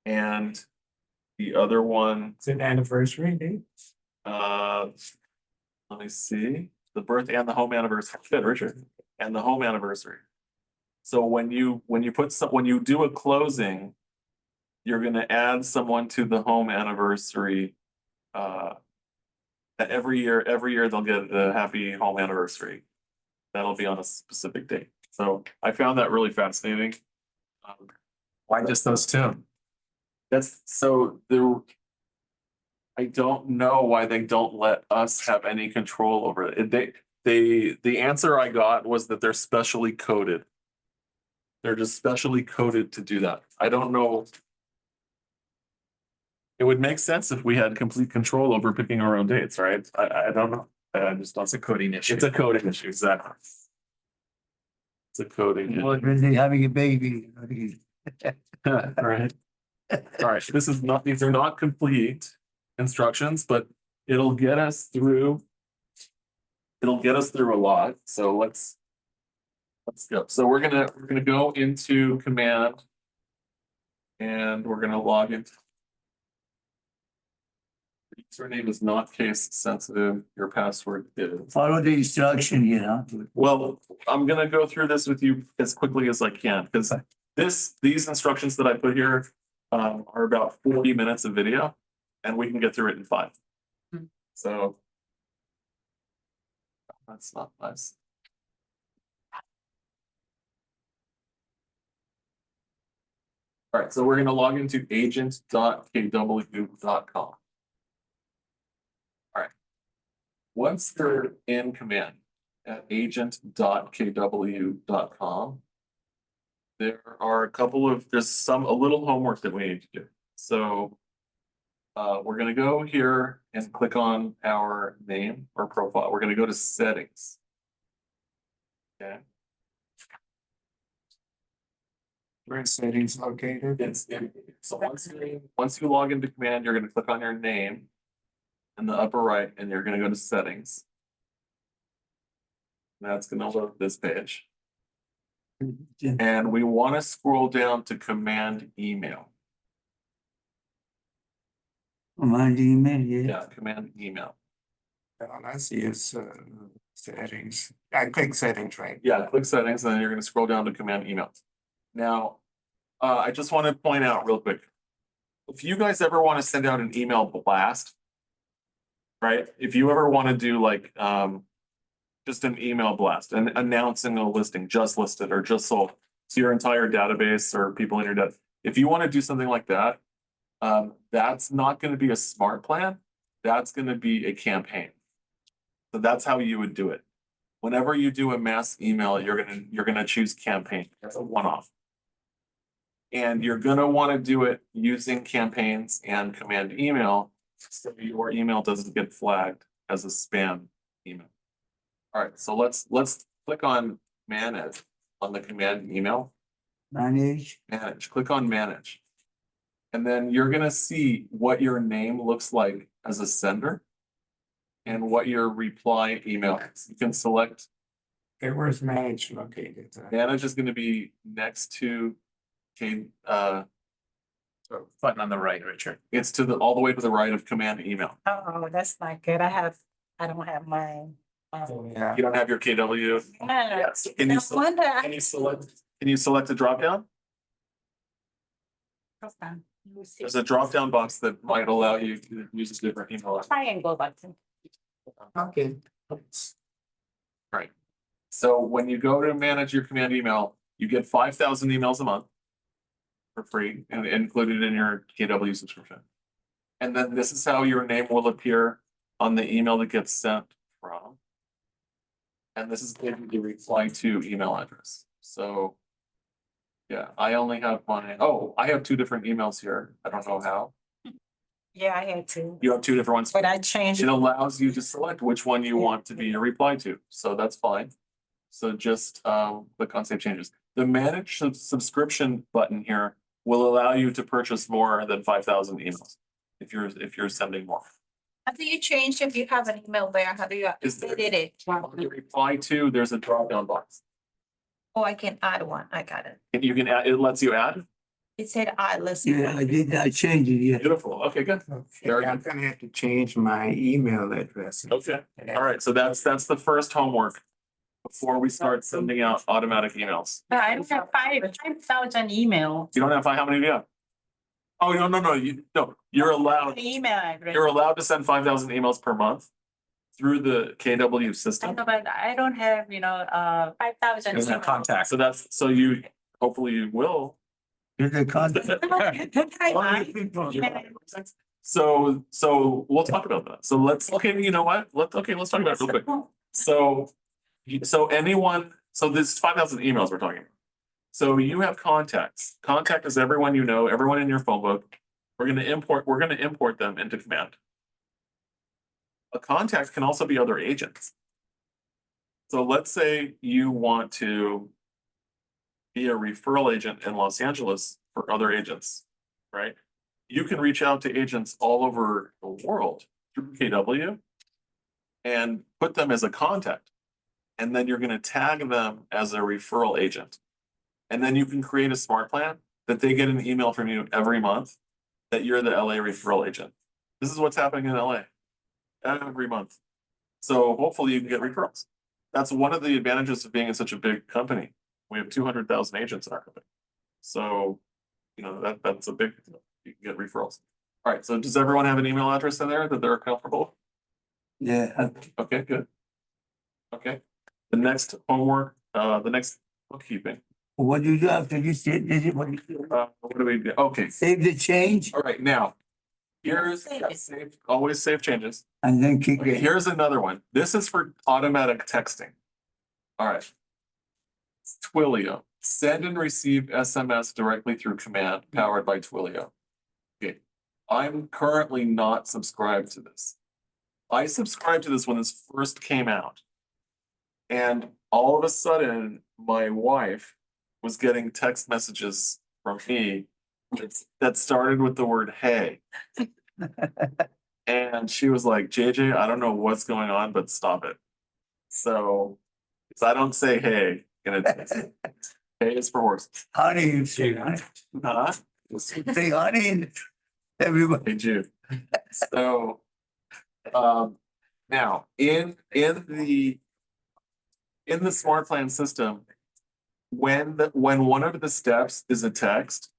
[SPEAKER 4] And the other one,
[SPEAKER 6] It's an anniversary date.
[SPEAKER 4] let me see, the birthday and the home anniversary, good, Richard, and the home anniversary. So when you do a closing, you're gonna add someone to the home anniversary. Every year they'll get a happy home anniversary. That'll be on a specific date. So I found that really fascinating.
[SPEAKER 5] Why just those two?
[SPEAKER 4] That's so there. I don't know why they don't let us have any control over it. The answer I got was that they're specially coded. They're just specially coded to do that. I don't know. It would make sense if we had complete control over picking our own dates, right? I don't know. I just don't.
[SPEAKER 5] It's a coding issue.
[SPEAKER 4] It's a coding issue, exactly. It's a coding issue.
[SPEAKER 2] Well, when they're having a baby.
[SPEAKER 4] Right. All right, these are not complete instructions, but it'll get us through. It'll get us through a lot, so let's go. So we're gonna go into command. And we're gonna log in. Your username is not case sensitive, your password is.
[SPEAKER 2] Follow the instruction, you know.
[SPEAKER 4] Well, I'm gonna go through this with you as quickly as I can, because these instructions that I put here are about 40 minutes of video, and we can get through it in 5. So that's not nice. All right, so we're gonna log into agent.kw.com. All right. Once you're in command at agent.kw.com, there are there's a little homework that we need to do. So we're gonna go here and click on our name or profile. We're gonna go to settings. Okay.
[SPEAKER 6] Where is settings located?
[SPEAKER 4] So once you log into command, you're gonna click on your name in the upper right, and you're gonna go to settings. That's gonna load this page. And we want to scroll down to command email.
[SPEAKER 2] Command email, yeah.
[SPEAKER 4] Yeah, command email.
[SPEAKER 6] All I see is settings. I click settings, right?
[SPEAKER 4] Yeah, click settings, and then you're gonna scroll down to command email. Now, I just want to point out real quick. If you guys ever want to send out an email blast, right? If you ever want to do like just an email blast and announcing a listing just listed or just sold to your entire database or people in your data. If you want to do something like that, that's not going to be a smart plan. That's going to be a campaign. So that's how you would do it. whenever you do a mass email, you're gonna choose campaign. That's a one-off. And you're gonna want to do it using campaigns and command email, so your email doesn't get flagged as a spam email. All right, so let's click on manage on the command email.
[SPEAKER 2] Manage.
[SPEAKER 4] Manage, click on manage. And then you're gonna see what your name looks like as a sender and what your reply email is. You can select,
[SPEAKER 6] Okay, where's manage located?
[SPEAKER 4] manage is gonna be next to, okay,
[SPEAKER 5] Button on the right, Richard.
[SPEAKER 4] it's to the, all the way to the right of command email.
[SPEAKER 9] Oh, that's not good. I don't have mine.
[SPEAKER 6] Yeah.
[SPEAKER 4] You don't have your KW?
[SPEAKER 9] Yeah.
[SPEAKER 4] Yes. Can you,
[SPEAKER 9] No wonder.
[SPEAKER 4] can you select a dropdown? There's a drop-down box that might allow you to use a different email.
[SPEAKER 1] Triangle button.
[SPEAKER 6] Okay.
[SPEAKER 4] Right. So when you go to manage your command email, you get 5,000 emails a month for free and included in your KW subscription. And then this is how your name will appear on the email that gets sent from. And this is the reply to email address. So yeah, I only have I have two different emails here. I don't know how.
[SPEAKER 9] Yeah, I had to,
[SPEAKER 4] You have two different ones.
[SPEAKER 9] but I changed.
[SPEAKER 4] It allows you to select which one you want to be a reply to, so that's fine. So just click on save changes. The manage subscription button here will allow you to purchase more than 5,000 emails if you're sending more.
[SPEAKER 7] How do you change if you have an email there? How do you
[SPEAKER 4] Is there-
[SPEAKER 7] edit it?
[SPEAKER 4] On the reply to, there's a drop-down box.
[SPEAKER 7] Oh, I can add one. I got it.
[SPEAKER 4] And you can add, it lets you add.
[SPEAKER 7] It said add, listen.
[SPEAKER 2] Yeah, I did, I changed it, yeah.
[SPEAKER 4] Beautiful, okay, good.
[SPEAKER 6] Okay, I'm gonna have to change my email address.
[SPEAKER 4] Okay, all right, so that's the first homework before we start sending out automatic emails.
[SPEAKER 1] But I don't have 5,000 email.
[SPEAKER 4] You don't have, how many do you have? Oh, no, you're allowed.
[SPEAKER 1] Email address.
[SPEAKER 4] You're allowed to send 5,000 emails per month through the KW
[SPEAKER 1] I
[SPEAKER 4] system.
[SPEAKER 1] know, but I don't have, 5,000.
[SPEAKER 5] There's no contact.
[SPEAKER 4] So you, hopefully you will.
[SPEAKER 2] Here's the contact.
[SPEAKER 4] So we'll talk about that. So okay, you know what? Let's talk about it real quick. So this 5,000 emails we're talking about. So you have contacts. Contact is everyone you know, everyone in your phone book. We're gonna import them into command. A contact can also be other agents. So let's say you want to be a referral agent in Los Angeles for other agents, right? You can reach out to agents all over the world through KW and put them as a contact. And then you're gonna tag them as a referral agent. And then you can create a smart plan that they get an email from you every month that you're the LA referral agent. This is what's happening in LA every month. So hopefully you can get referrals. That's one of the advantages of being in such a big company. We have 200,000 agents in our company. So, that's a big, you can get referrals. All right, so does everyone have an email address in there that they're comfortable?
[SPEAKER 2] Yeah,
[SPEAKER 4] Okay, good. Okay, the next homework, the next bookkeeping.
[SPEAKER 2] what do you do after you say, this is what you do?
[SPEAKER 4] What do we do? Okay,
[SPEAKER 2] Save the change
[SPEAKER 4] all right, now. Here's, always save changes.
[SPEAKER 2] and then kick
[SPEAKER 4] Okay,
[SPEAKER 2] it.
[SPEAKER 4] here's another one. This is for automatic texting. All right. Twilio, send and receive SMS directly through command powered by Twilio. Okay, I'm currently not subscribed to this. I subscribed to this when this first came out. And all of a sudden, my wife was getting text messages from me that started with the word hey. And she was like, JJ, I don't know what's going on, but stop it. So, I don't say hey in a text. Hey is for horse.
[SPEAKER 2] Honey, you say honey.
[SPEAKER 4] Huh?
[SPEAKER 2] Say honey and everybody.
[SPEAKER 4] Hey Jude. So, now in the smart plan system, when one of the steps is a text,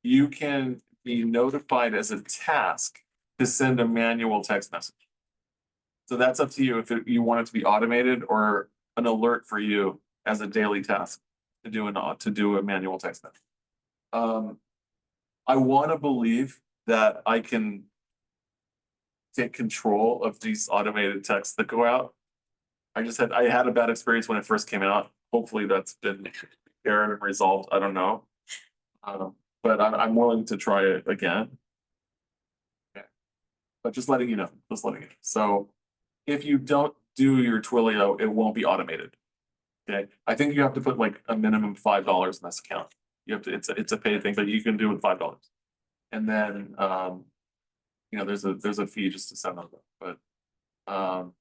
[SPEAKER 4] you can be notified as a task to send a manual text message. So that's up to you if you want it to be automated or an alert for you as a daily task to do a manual text message. I want to believe that I can take control of these automated texts that go out. I had a bad experience when it first came out. Hopefully that's been aired and resolved. I don't know. But I'm willing to try it again. Okay. But just letting you know, So if you don't do your Twilio, it won't be automated. Okay, I think you have to put like a minimum $5 in this account. You have to, it's a paid thing, but you can do it with $5. And then, there's a fee just to send them, but, all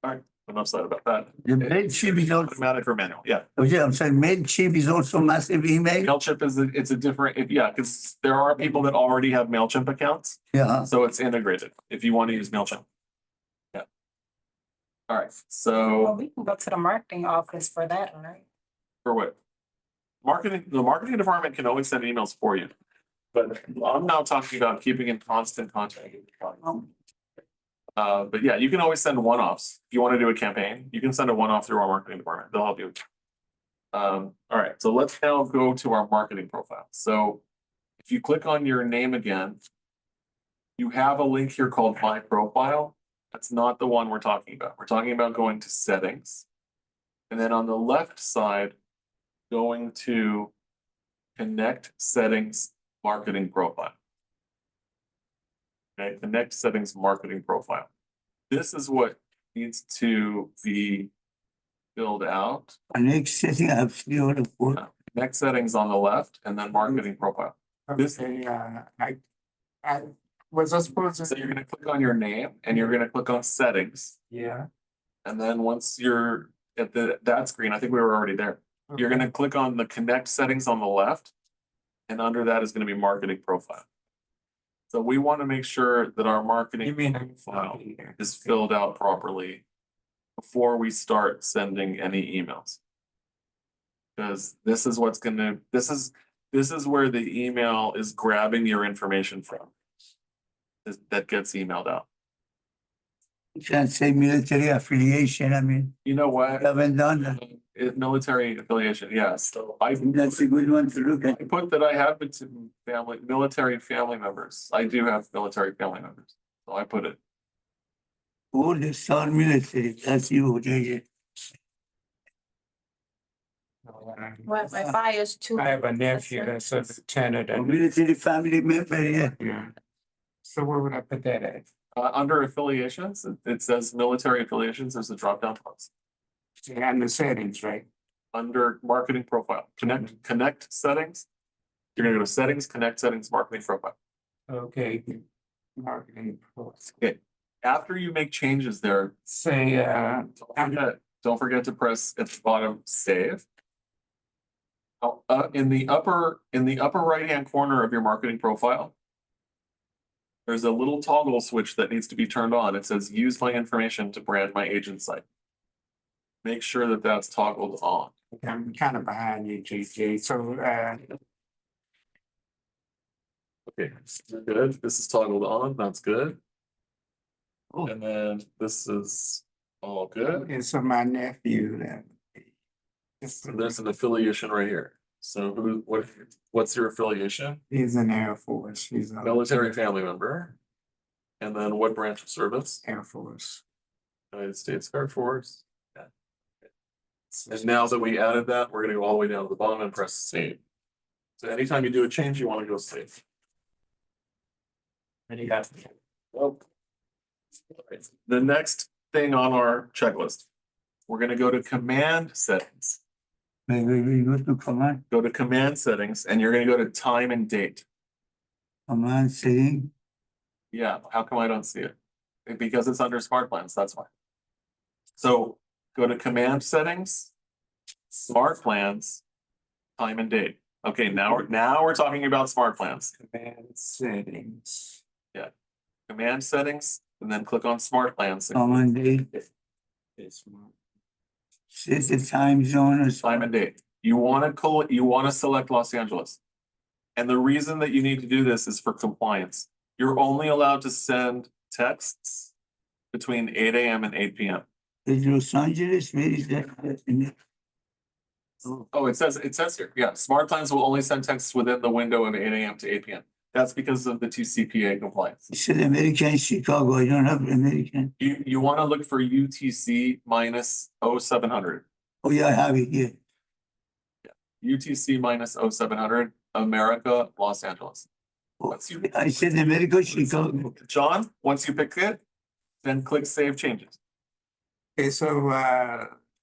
[SPEAKER 4] right, enough said about that.
[SPEAKER 2] The Mailchimp is also,
[SPEAKER 4] Automatic or manual, yeah.
[SPEAKER 2] oh yeah, I'm saying Mailchimp is also massive email.
[SPEAKER 4] MailChimp it's a different, yeah, because there are people that already have MailChimp accounts,
[SPEAKER 2] Yeah,
[SPEAKER 4] so it's integrated if you want to use MailChimp. Yeah. All right,
[SPEAKER 9] Well,
[SPEAKER 4] so
[SPEAKER 9] we can go to the marketing office for that, right?
[SPEAKER 4] for what? The marketing department can always send emails for you. But I'm now talking about keeping in constant contact. But yeah, you can always send one-offs. If you want to do a campaign, you can send a one-off through our marketing department. They'll help you. All right, so let's now go to our marketing profile. So if you click on your name again, you have a link here called My Profile. That's not the one we're talking about. We're talking about going to Settings. And then on the left side, going to Connect Settings Marketing Profile. Okay, Connect Settings Marketing Profile. This is what needs to be filled out.
[SPEAKER 2] next setting I have 3
[SPEAKER 4] Connect Settings on the left and then Marketing Profile. This-
[SPEAKER 6] Okay, I was supposed to.
[SPEAKER 4] So you're gonna click on your name and you're gonna click on Settings.
[SPEAKER 6] Yeah.
[SPEAKER 4] And then once you're at that screen, I think we were already there. You're gonna click on the Connect Settings on the left. And under that is gonna be Marketing Profile. So we want to make sure that our
[SPEAKER 6] You
[SPEAKER 4] marketing
[SPEAKER 6] mean?
[SPEAKER 4] profile is filled out properly before we start sending any emails. Because this is what's gonna, this is where the email is grabbing your information from. That gets emailed out.
[SPEAKER 2] You can't say military affiliation, I mean,
[SPEAKER 4] You know what?
[SPEAKER 2] we haven't done that.
[SPEAKER 4] Military affiliation, yes. So
[SPEAKER 2] That's a good one to look
[SPEAKER 4] I
[SPEAKER 2] at.
[SPEAKER 4] put that I have military family members. I do have military family members. So I put it.
[SPEAKER 2] All the star military, that's you, JJ.
[SPEAKER 7] Well, my bios too.
[SPEAKER 6] I have a nephew that's a lieutenant
[SPEAKER 2] A
[SPEAKER 6] and,
[SPEAKER 2] military family member, yeah.
[SPEAKER 6] yeah. So where would I put that at?
[SPEAKER 4] Under affiliations, it says military affiliations. There's a drop down box.
[SPEAKER 6] And the settings, right?
[SPEAKER 4] Under marketing profile, connect settings. You're gonna go to settings, connect settings, marketing profile.
[SPEAKER 6] Okay. Marketing.
[SPEAKER 4] Okay, after you make changes there,
[SPEAKER 6] Say,
[SPEAKER 4] don't forget to press at the bottom, save. Oh, in the upper right-hand corner of your marketing profile, there's a little toggle switch that needs to be turned on. It says, use my information to brand my agent site. Make sure that that's toggled on.
[SPEAKER 6] I'm kind of behind you, JJ, so,
[SPEAKER 4] Okay, you're good. This is toggled on. That's good.
[SPEAKER 2] Oh.
[SPEAKER 4] And then this is all good.
[SPEAKER 6] and so my nephew,
[SPEAKER 4] And there's an affiliation right here. So what's your affiliation?
[SPEAKER 6] he's in Air Force, he's a
[SPEAKER 4] Military family member. And then what branch of service?
[SPEAKER 6] Air Force.
[SPEAKER 4] United States Air Force. Yeah. And now that we added that, we're gonna go all the way down to the bottom and press save. So anytime you do a change, you want to go save.
[SPEAKER 6] And he got.
[SPEAKER 4] Well, the next thing on our checklist, we're gonna go to command settings.
[SPEAKER 2] We go to command,
[SPEAKER 4] Go to command settings and you're gonna go to time and date.
[SPEAKER 2] command setting,
[SPEAKER 4] Yeah, how come I don't see it? Because it's under smart plans, that's why. So go to command settings, smart plans, time and date. Okay, now we're talking about smart plans.
[SPEAKER 6] Command settings.
[SPEAKER 4] Command settings, and then click on smart plans.
[SPEAKER 2] command date,
[SPEAKER 6] It's one.
[SPEAKER 2] set the time zone as
[SPEAKER 4] Time and date. You wanna select Los Angeles. And the reason that you need to do this is for compliance. You're only allowed to send texts between 8 AM and 8 PM.
[SPEAKER 2] is Los Angeles, where is that?
[SPEAKER 4] Oh, it says here, yeah, smart plans will only send texts within the window of 8 AM to 8 PM. That's because of the two CPA compliance.
[SPEAKER 2] You said American Chicago, I don't have American.
[SPEAKER 4] You wanna look for UTC minus 0700.
[SPEAKER 2] Oh, yeah, I have it here.
[SPEAKER 4] UTC minus 0700, America, Los Angeles. Once you-
[SPEAKER 2] I said America Chicago.
[SPEAKER 4] John, once you pick it, then click Save Changes.
[SPEAKER 6] Okay, so,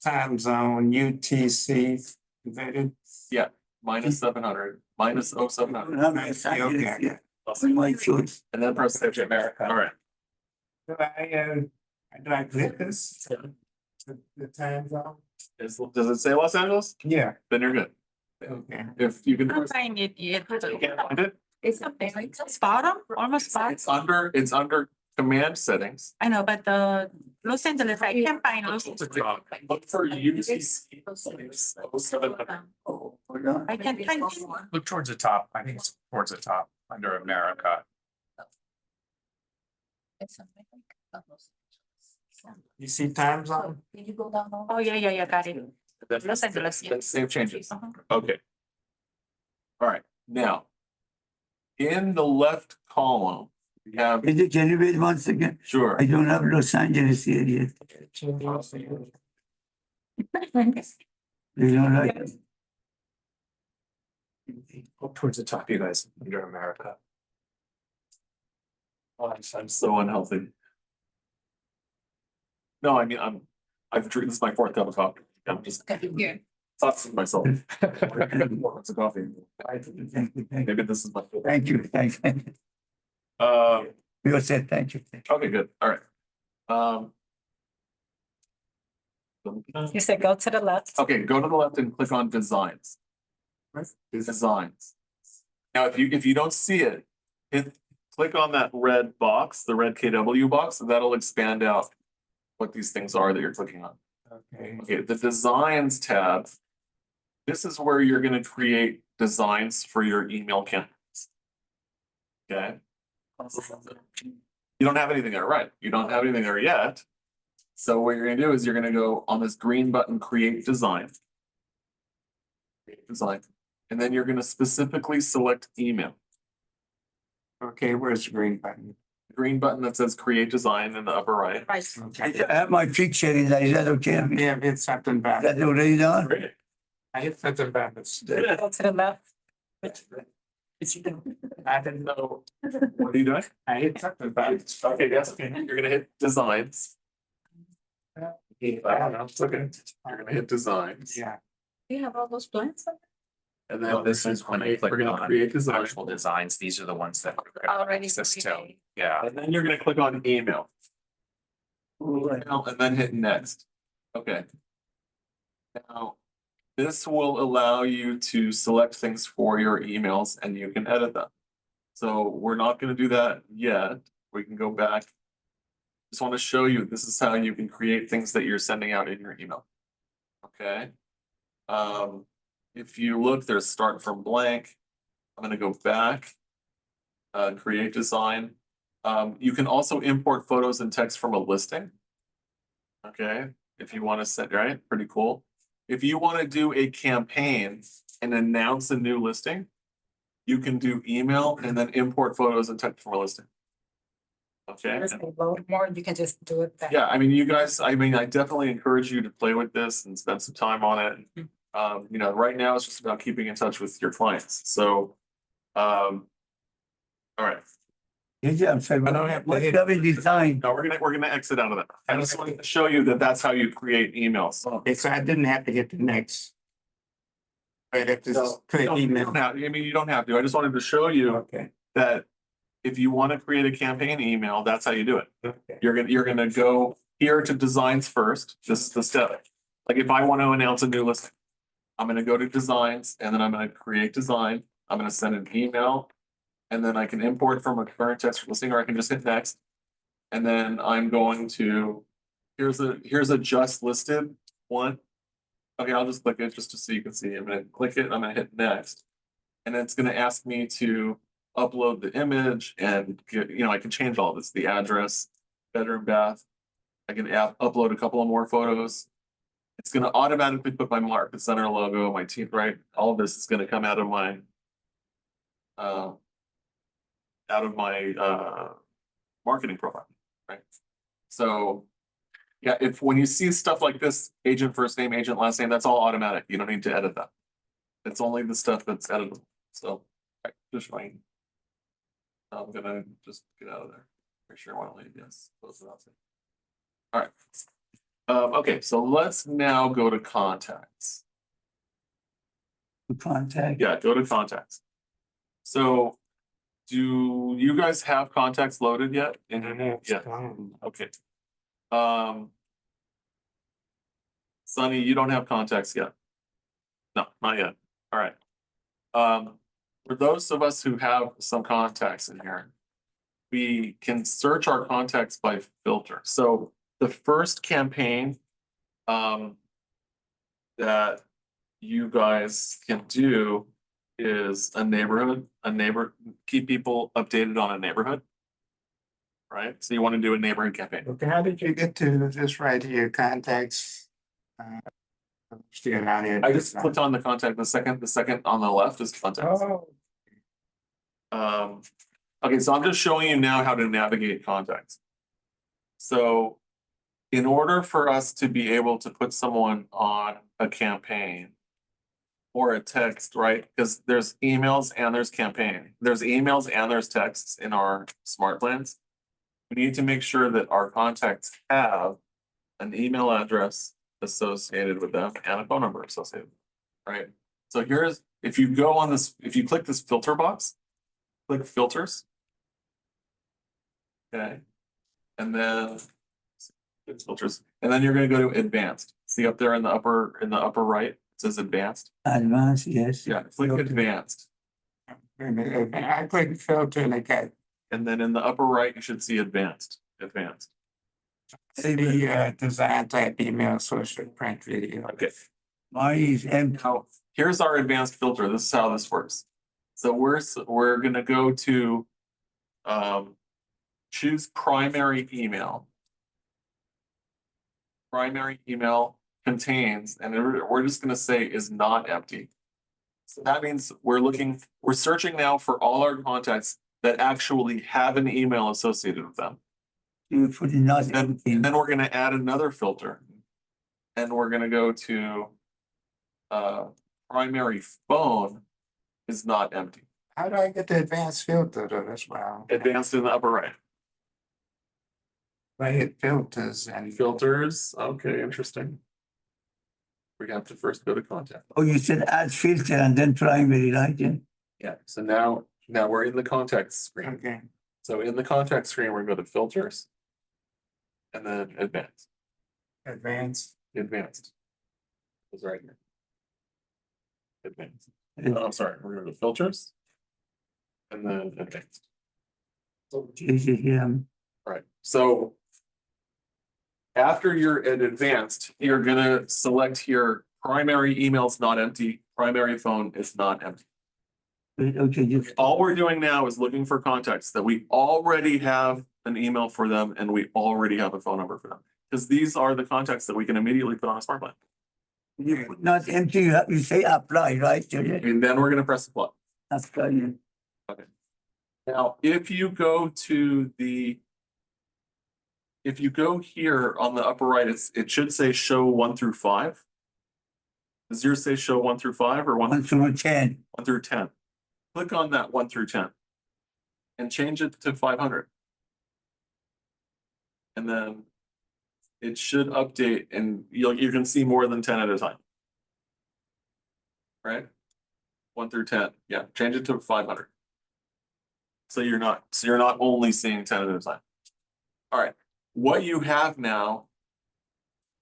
[SPEAKER 6] time zone UTC, is that it?
[SPEAKER 4] Yeah, minus 700, minus
[SPEAKER 2] I
[SPEAKER 4] 0700.
[SPEAKER 2] don't have Los Angeles
[SPEAKER 6] Okay.
[SPEAKER 2] here. That's my choice.
[SPEAKER 4] And then press Save Changes. All right.
[SPEAKER 6] Do I click this? The time zone?
[SPEAKER 4] Does it say Los Angeles?
[SPEAKER 6] Yeah,
[SPEAKER 4] Then you're good.
[SPEAKER 6] okay.
[SPEAKER 4] If you can.
[SPEAKER 1] Can't find it yet.
[SPEAKER 4] You can't find it?
[SPEAKER 1] It's something like it's bottom, almost bottom.
[SPEAKER 4] It's under command settings.
[SPEAKER 1] I know, but the Los Angeles, I can't find Los.
[SPEAKER 4] Look for UTC minus 0700.
[SPEAKER 2] Oh, hold on.
[SPEAKER 1] I can find.
[SPEAKER 3] Look towards the top. I think it's towards the top, under America.
[SPEAKER 7] It's something like.
[SPEAKER 6] You see time zone?
[SPEAKER 7] Can you go down?
[SPEAKER 1] Oh, yeah, got it.
[SPEAKER 4] Then-
[SPEAKER 1] Los Angeles, yeah.
[SPEAKER 4] Then save changes.
[SPEAKER 1] Uh-huh.
[SPEAKER 4] Okay. All right, now. In the left column, we have,
[SPEAKER 2] Can you wait 1 second?
[SPEAKER 4] sure,
[SPEAKER 2] I don't have Los Angeles here yet. You don't like it?
[SPEAKER 3] Look towards the top, you guys, under America.
[SPEAKER 4] oh, I'm so unhealthy. No, I mean, I've drinking, this is my fourth cup of coffee. I'm just
[SPEAKER 7] Here.
[SPEAKER 4] tossing myself. Four cups of coffee.
[SPEAKER 2] Thank you, thank you.
[SPEAKER 4] Maybe this is my.
[SPEAKER 2] Thank you, thank you.
[SPEAKER 4] Uh,
[SPEAKER 2] You said thank you.
[SPEAKER 4] okay, good, all right.
[SPEAKER 9] You said go to the left.
[SPEAKER 4] Okay, go to the left and click on designs. Designs. Now, if you don't see it, click on that red box, the red KW box, and that'll expand out what these things are that you're clicking on.
[SPEAKER 6] Okay.
[SPEAKER 4] Okay, the designs tab. This is where you're gonna create designs for your email campaigns. Okay? You don't have anything there, right? You don't have anything there yet. So what you're gonna do is you're gonna go on this green button, create design. Create design, and then you're gonna specifically select email.
[SPEAKER 6] Okay, where's the green button?
[SPEAKER 4] The green button that says create design in the upper right.
[SPEAKER 1] Right.
[SPEAKER 6] Okay.
[SPEAKER 2] I have my picture in there, is that okay? Is
[SPEAKER 6] Yeah, it's something bad.
[SPEAKER 2] that already done?
[SPEAKER 4] Great.
[SPEAKER 6] I hit something bad.
[SPEAKER 9] Go to the left.
[SPEAKER 4] I didn't know. What are you doing?
[SPEAKER 6] I hit something bad.
[SPEAKER 4] Okay, yes, okay, you're gonna hit designs. I don't know, it's okay. You're gonna hit designs.
[SPEAKER 6] Yeah.
[SPEAKER 1] You have all those plans?
[SPEAKER 4] And
[SPEAKER 3] Well,
[SPEAKER 4] then
[SPEAKER 3] this is when I click
[SPEAKER 4] we're gonna
[SPEAKER 3] on
[SPEAKER 4] create design.
[SPEAKER 3] actual designs. These are the ones that. we're gonna have
[SPEAKER 7] Already
[SPEAKER 3] access to.
[SPEAKER 7] created.
[SPEAKER 3] Yeah.
[SPEAKER 4] And then you're gonna click on email. Email, and then hit next. Okay. Now, this will allow you to select things for your emails and you can edit them. So we're not gonna do that yet. We can go back. Just want to show you, this is how you can create things that you're sending out in your email. Okay. If you look, there's start from blank. I'm gonna go back. Create design. You can also import photos and text from a listing. Okay, if you want to set, right, pretty cool. If you want to do a campaign and announce a new listing, you can do email and then import photos and text from a listing. Okay.
[SPEAKER 9] There's a load more, you can just do it that.
[SPEAKER 4] Yeah, I mean, you guys, I mean, I definitely encourage you to play with this and spend some time on it. You know, right now it's just about keeping in touch with your clients. So, all right.
[SPEAKER 2] Yeah, I'm sorry.
[SPEAKER 6] I don't have to
[SPEAKER 2] What's
[SPEAKER 6] hit-
[SPEAKER 2] the design?
[SPEAKER 4] No, we're gonna exit out of that. I just wanted to show you that that's how you create emails.
[SPEAKER 6] Okay, so I didn't have to hit the next. Right, if this
[SPEAKER 4] No,
[SPEAKER 6] click
[SPEAKER 4] you
[SPEAKER 6] email.
[SPEAKER 4] don't have, I mean, you don't have to. I just wanted to show you
[SPEAKER 6] Okay,
[SPEAKER 4] that if you want to create a campaign email, that's how you do it.
[SPEAKER 6] okay.
[SPEAKER 4] You're gonna go here to designs first, this is the step. Like if I want to announce a new listing, I'm gonna go to designs and then I'm gonna create design. I'm gonna send an email. And then I can import from a current text listing, or I can just hit next. And then I'm going to, here's a just listed one. Okay, I'll just click it just so you can see. I'm gonna click it, I'm gonna hit next. And it's gonna ask me to upload the image and get, you know, I can change all this, the address, bedroom, bath. I can upload a couple of more photos. It's gonna automatically put my Market Center logo, my team, right? All of this is gonna come out of my out of my marketing profile, right? So, yeah, if when you see stuff like this, agent first name, agent last name, that's all automatic. You don't need to edit that. It's only the stuff that's editable. So, right, just fine. I'm gonna just get out of there. Pretty sure I want to leave, yes. Close it out. All right. Okay, so let's now go to contacts.
[SPEAKER 2] To contact.
[SPEAKER 4] Yeah, go to contacts. So do you guys have contacts loaded yet? Yeah, okay. Sunny, you don't have contacts yet? No, not yet. All right. For those of us who have some contacts in here, we can search our contacts by filter. So the first campaign that you guys can do is a neighborhood, keep people updated on a neighborhood. Right? So you want to do a neighborhood campaign.
[SPEAKER 6] Okay, how did you get to this right here, contacts? Still down here.
[SPEAKER 4] I just clicked on the contact, the second on the left is contacts.
[SPEAKER 6] Oh,
[SPEAKER 4] Okay, so I'm just showing you now how to navigate contacts. So in order for us to be able to put someone on a campaign or a text, right? Because there's emails and there's campaign. There's emails and there's texts in our smart plans. We need to make sure that our contacts have an email address associated with them and a phone number associated, right? So here's, if you go on this, if you click this filter box, click filters. Okay. And then it's filters, and then you're gonna go to advanced. See up there in the upper right, it says advanced.
[SPEAKER 2] Advanced, yes.
[SPEAKER 4] Yeah, click advanced.
[SPEAKER 6] I click filter and I got
[SPEAKER 4] And then in the upper right, you should see advanced.
[SPEAKER 6] the design type email, social, print, video.
[SPEAKER 4] Okay.
[SPEAKER 2] Mine is empty.
[SPEAKER 4] Now, here's our advanced filter. This is how this works. So we're gonna go to choose primary email. Primary email contains, and we're just gonna say is not empty. So that means we're searching now for all our contacts that actually have an email associated with them.
[SPEAKER 2] You put it not
[SPEAKER 4] And
[SPEAKER 2] empty.
[SPEAKER 4] then we're gonna add another filter. And we're gonna go to primary phone is not empty.
[SPEAKER 6] How do I get the advanced filter though? That's why
[SPEAKER 4] Advanced in the upper right.
[SPEAKER 6] I hit filters and
[SPEAKER 4] Filters, okay, interesting. We have to first go to contact.
[SPEAKER 2] Oh, you said add filter and then primary, right? Yeah.
[SPEAKER 4] Yeah, so now we're in the contact screen.
[SPEAKER 6] okay.
[SPEAKER 4] So in the contact screen, we're going to filters. And then advanced.
[SPEAKER 6] Advanced.
[SPEAKER 4] It's right here. Advanced. Oh, I'm sorry, we're going to filters. And then advanced.
[SPEAKER 2] Yeah.
[SPEAKER 4] Right, so after you're at advanced, you're gonna select here, primary email's not empty, primary phone is not empty.
[SPEAKER 2] Okay, just.
[SPEAKER 4] All we're doing now is looking for contacts that we already have an email for them and we already have a phone number for them. Because these are the contacts that we can immediately put on a smart plan.
[SPEAKER 2] You put not empty, you say apply, right?
[SPEAKER 4] And then we're gonna press apply.
[SPEAKER 2] Apply, yeah.
[SPEAKER 4] Now, if you go here on the upper right, it should say show 1 through 5. Does yours say show 1 through 5 or
[SPEAKER 2] 1 through 10.
[SPEAKER 4] 1 through 10? Click on that 1 through 10 and change it to 500. And then it should update and you can see more than 10 at a time. Right? 1 through 10. Yeah, change it to 500. So you're not only seeing 10 at a time. All right. What you have now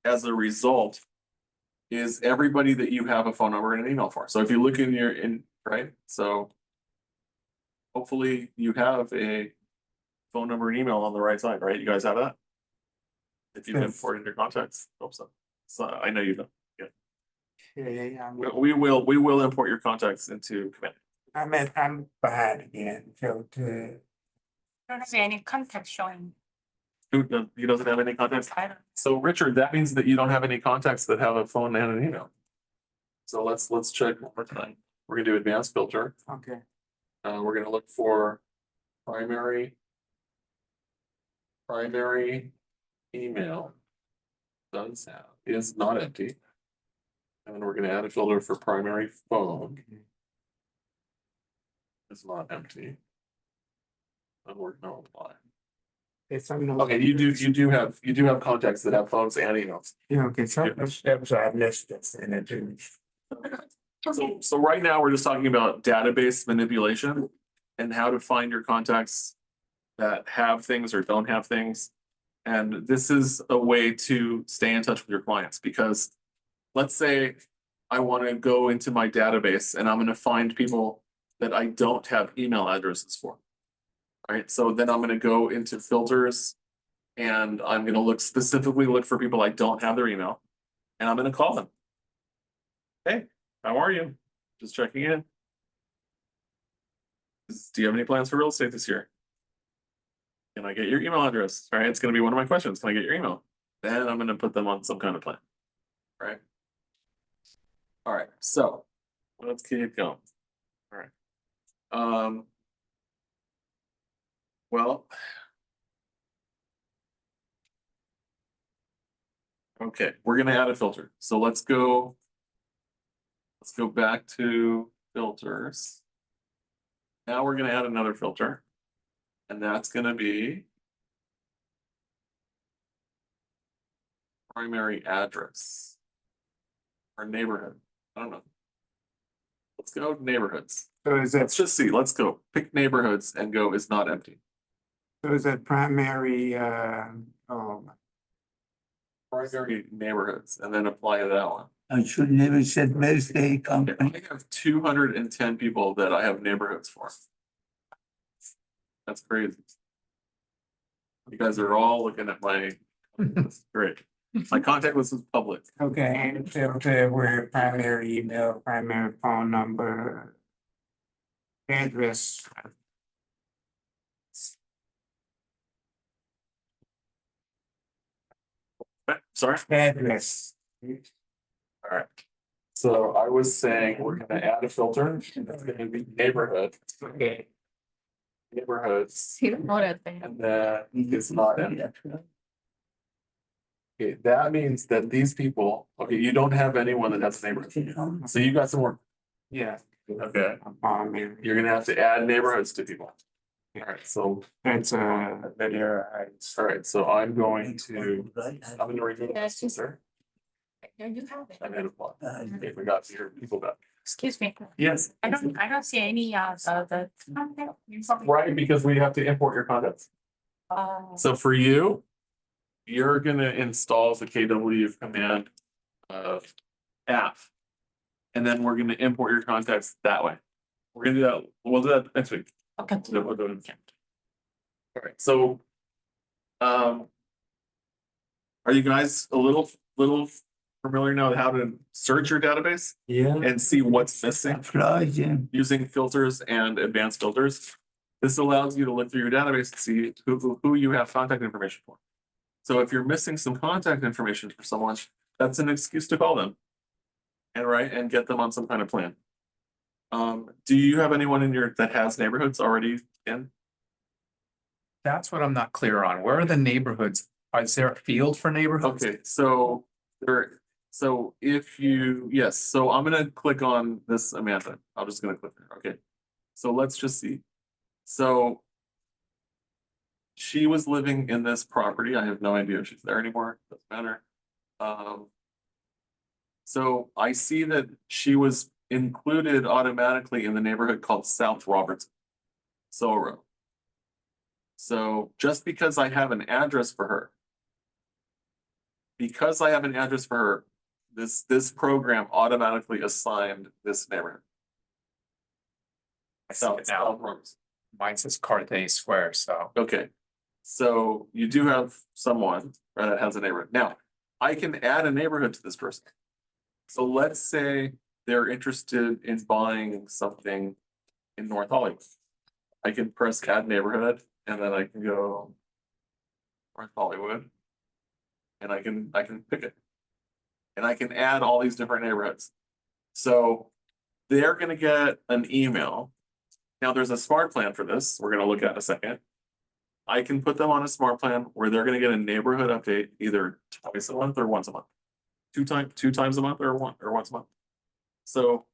[SPEAKER 4] as a result is everybody that you have a phone number and an email for. So if you look right? So hopefully you have a phone number and email on the right side, right? You guys have that? If you've imported your contacts, hope so. So I know you don't.
[SPEAKER 6] Yeah,
[SPEAKER 4] We will import your contacts into Command.
[SPEAKER 6] I'm behind again, filter.
[SPEAKER 1] I don't have any contact showing.
[SPEAKER 4] He doesn't have any contacts?
[SPEAKER 1] I don't.
[SPEAKER 4] So Richard, that means that you don't have any contacts that have a phone and an email. So let's check one more time. We're gonna do advanced filter.
[SPEAKER 6] Okay.
[SPEAKER 4] We're gonna look for primary email does have, is not empty. And then we're gonna add a filter for primary phone. It's not empty. And we're gonna apply.
[SPEAKER 6] It's some.
[SPEAKER 4] Okay, you do have contacts that have phones and emails.
[SPEAKER 6] Yeah, okay, so I've missed this in it too.
[SPEAKER 4] So right now, we're just talking about database manipulation and how to find your contacts that have things or don't have things. And this is a way to stay in touch with your clients, because let's say I want to go into my database and I'm going to find people that I don't have email addresses for. All right, so then I'm going to go into filters and I'm going to specifically look for people I don't have their email, and I'm going to call them. Hey, how are you? Just checking in. Do you have any plans for real estate this year? Can I get your email address? All right, it's going to be one of my questions. Can I get your email? Then I'm going to put them on some kind of plan. Right. All right, so let's keep going. All right. Well. Okay, we're gonna add a filter. So let's go. Let's go back to filters. Now we're gonna add another filter. And that's gonna be primary address or neighborhood. I don't know. Let's go neighborhoods.
[SPEAKER 6] So is
[SPEAKER 4] Let's
[SPEAKER 6] that,
[SPEAKER 4] just see. Let's go pick neighborhoods and go is not empty.
[SPEAKER 6] so is that primary,
[SPEAKER 4] Primary neighborhoods and then apply that one.
[SPEAKER 2] I should never said real estate
[SPEAKER 4] I
[SPEAKER 2] company.
[SPEAKER 4] have 210 people that I have neighborhoods for. That's crazy. You guys are all looking at my, that's great. My contact list is public.
[SPEAKER 6] okay, and filter where primary email, primary phone number, address.
[SPEAKER 4] Sorry.
[SPEAKER 6] Address.
[SPEAKER 4] All right. So I was saying we're gonna add a filter, and it's gonna be neighborhood,
[SPEAKER 6] Okay.
[SPEAKER 4] neighborhoods,
[SPEAKER 7] You don't know that thing.
[SPEAKER 4] and then it's not empty. Okay, that means that these people, okay, you don't have anyone that has a neighborhood. So you got some work.
[SPEAKER 6] Yeah.
[SPEAKER 4] Okay,
[SPEAKER 6] Primary.
[SPEAKER 4] you're gonna have to add neighborhoods to people. All right, so,
[SPEAKER 6] That's video.
[SPEAKER 4] all right, so I'm going to, I'm gonna remove
[SPEAKER 7] Yeah,
[SPEAKER 4] this filter
[SPEAKER 7] There you have it.
[SPEAKER 4] and then apply. Okay, we got your people back.
[SPEAKER 1] Excuse me.
[SPEAKER 4] Yes.
[SPEAKER 1] I don't see any, the.
[SPEAKER 4] Right, because we have to import your contacts. So for you, you're gonna install the KW command app. And then we're gonna import your contacts that way. We're gonna do that, we'll do that next week.
[SPEAKER 1] Okay.
[SPEAKER 4] We'll do it. All right, so are you guys a little familiar now with how to search your database
[SPEAKER 6] Yeah.
[SPEAKER 4] and see what's missing
[SPEAKER 2] Flies, yeah.
[SPEAKER 4] using filters and advanced filters? This allows you to look through your database and see who you have contact information for. So if you're missing some contact information for someone, that's an excuse to call them. And get them on some kind of plan. Do you have anyone in your that has neighborhoods already in?
[SPEAKER 5] That's what I'm not clear on. Where are the neighborhoods? Is there a field for neighborhoods?
[SPEAKER 4] Okay, so if you, yes, so I'm gonna click on this Amanda. I'm just gonna click there. Okay. So let's just see. So she was living in this property. I have no idea if she's there anymore. Doesn't matter. So I see that she was included automatically in the neighborhood called South Robertson. Row. So just because I have an address for her. Because I have an address for her, this program automatically assigned this neighborhood.
[SPEAKER 5] I see it now. Mine says Carthay Square, so.
[SPEAKER 4] Okay, so you do have someone that has a neighborhood. Now, I can add a neighborhood to this person. So let's say they're interested in buying something in North Hollywood. I can press add neighborhood and then I can go North Hollywood. And I can pick it. And I can add all these different neighborhoods. So they're gonna get an email Now, there's a smart plan for this, we're gonna look at in a second. I can put them on a smart plan where they're gonna get a neighborhood update either twice a month or once a month. Two times a month or once a month. So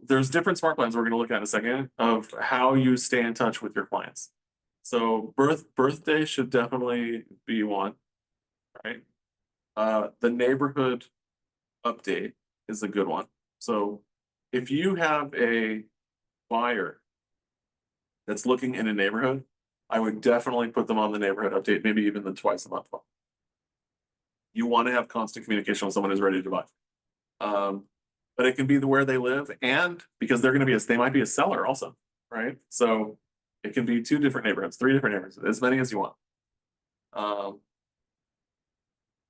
[SPEAKER 4] there's different smart plans we're gonna look at in a second of how you stay in touch with your clients. So birthday should definitely be one, right? The neighborhood update is a good one. So if you have a buyer that's looking in a neighborhood, I would definitely put them on the neighborhood update, maybe even the twice a month one. You want to have constant communication with someone who's ready to buy. But it can be where they live, and because they're going to be they might be a seller also, right? So it can be 2 different neighborhoods, 3 different neighborhoods, as many as you want.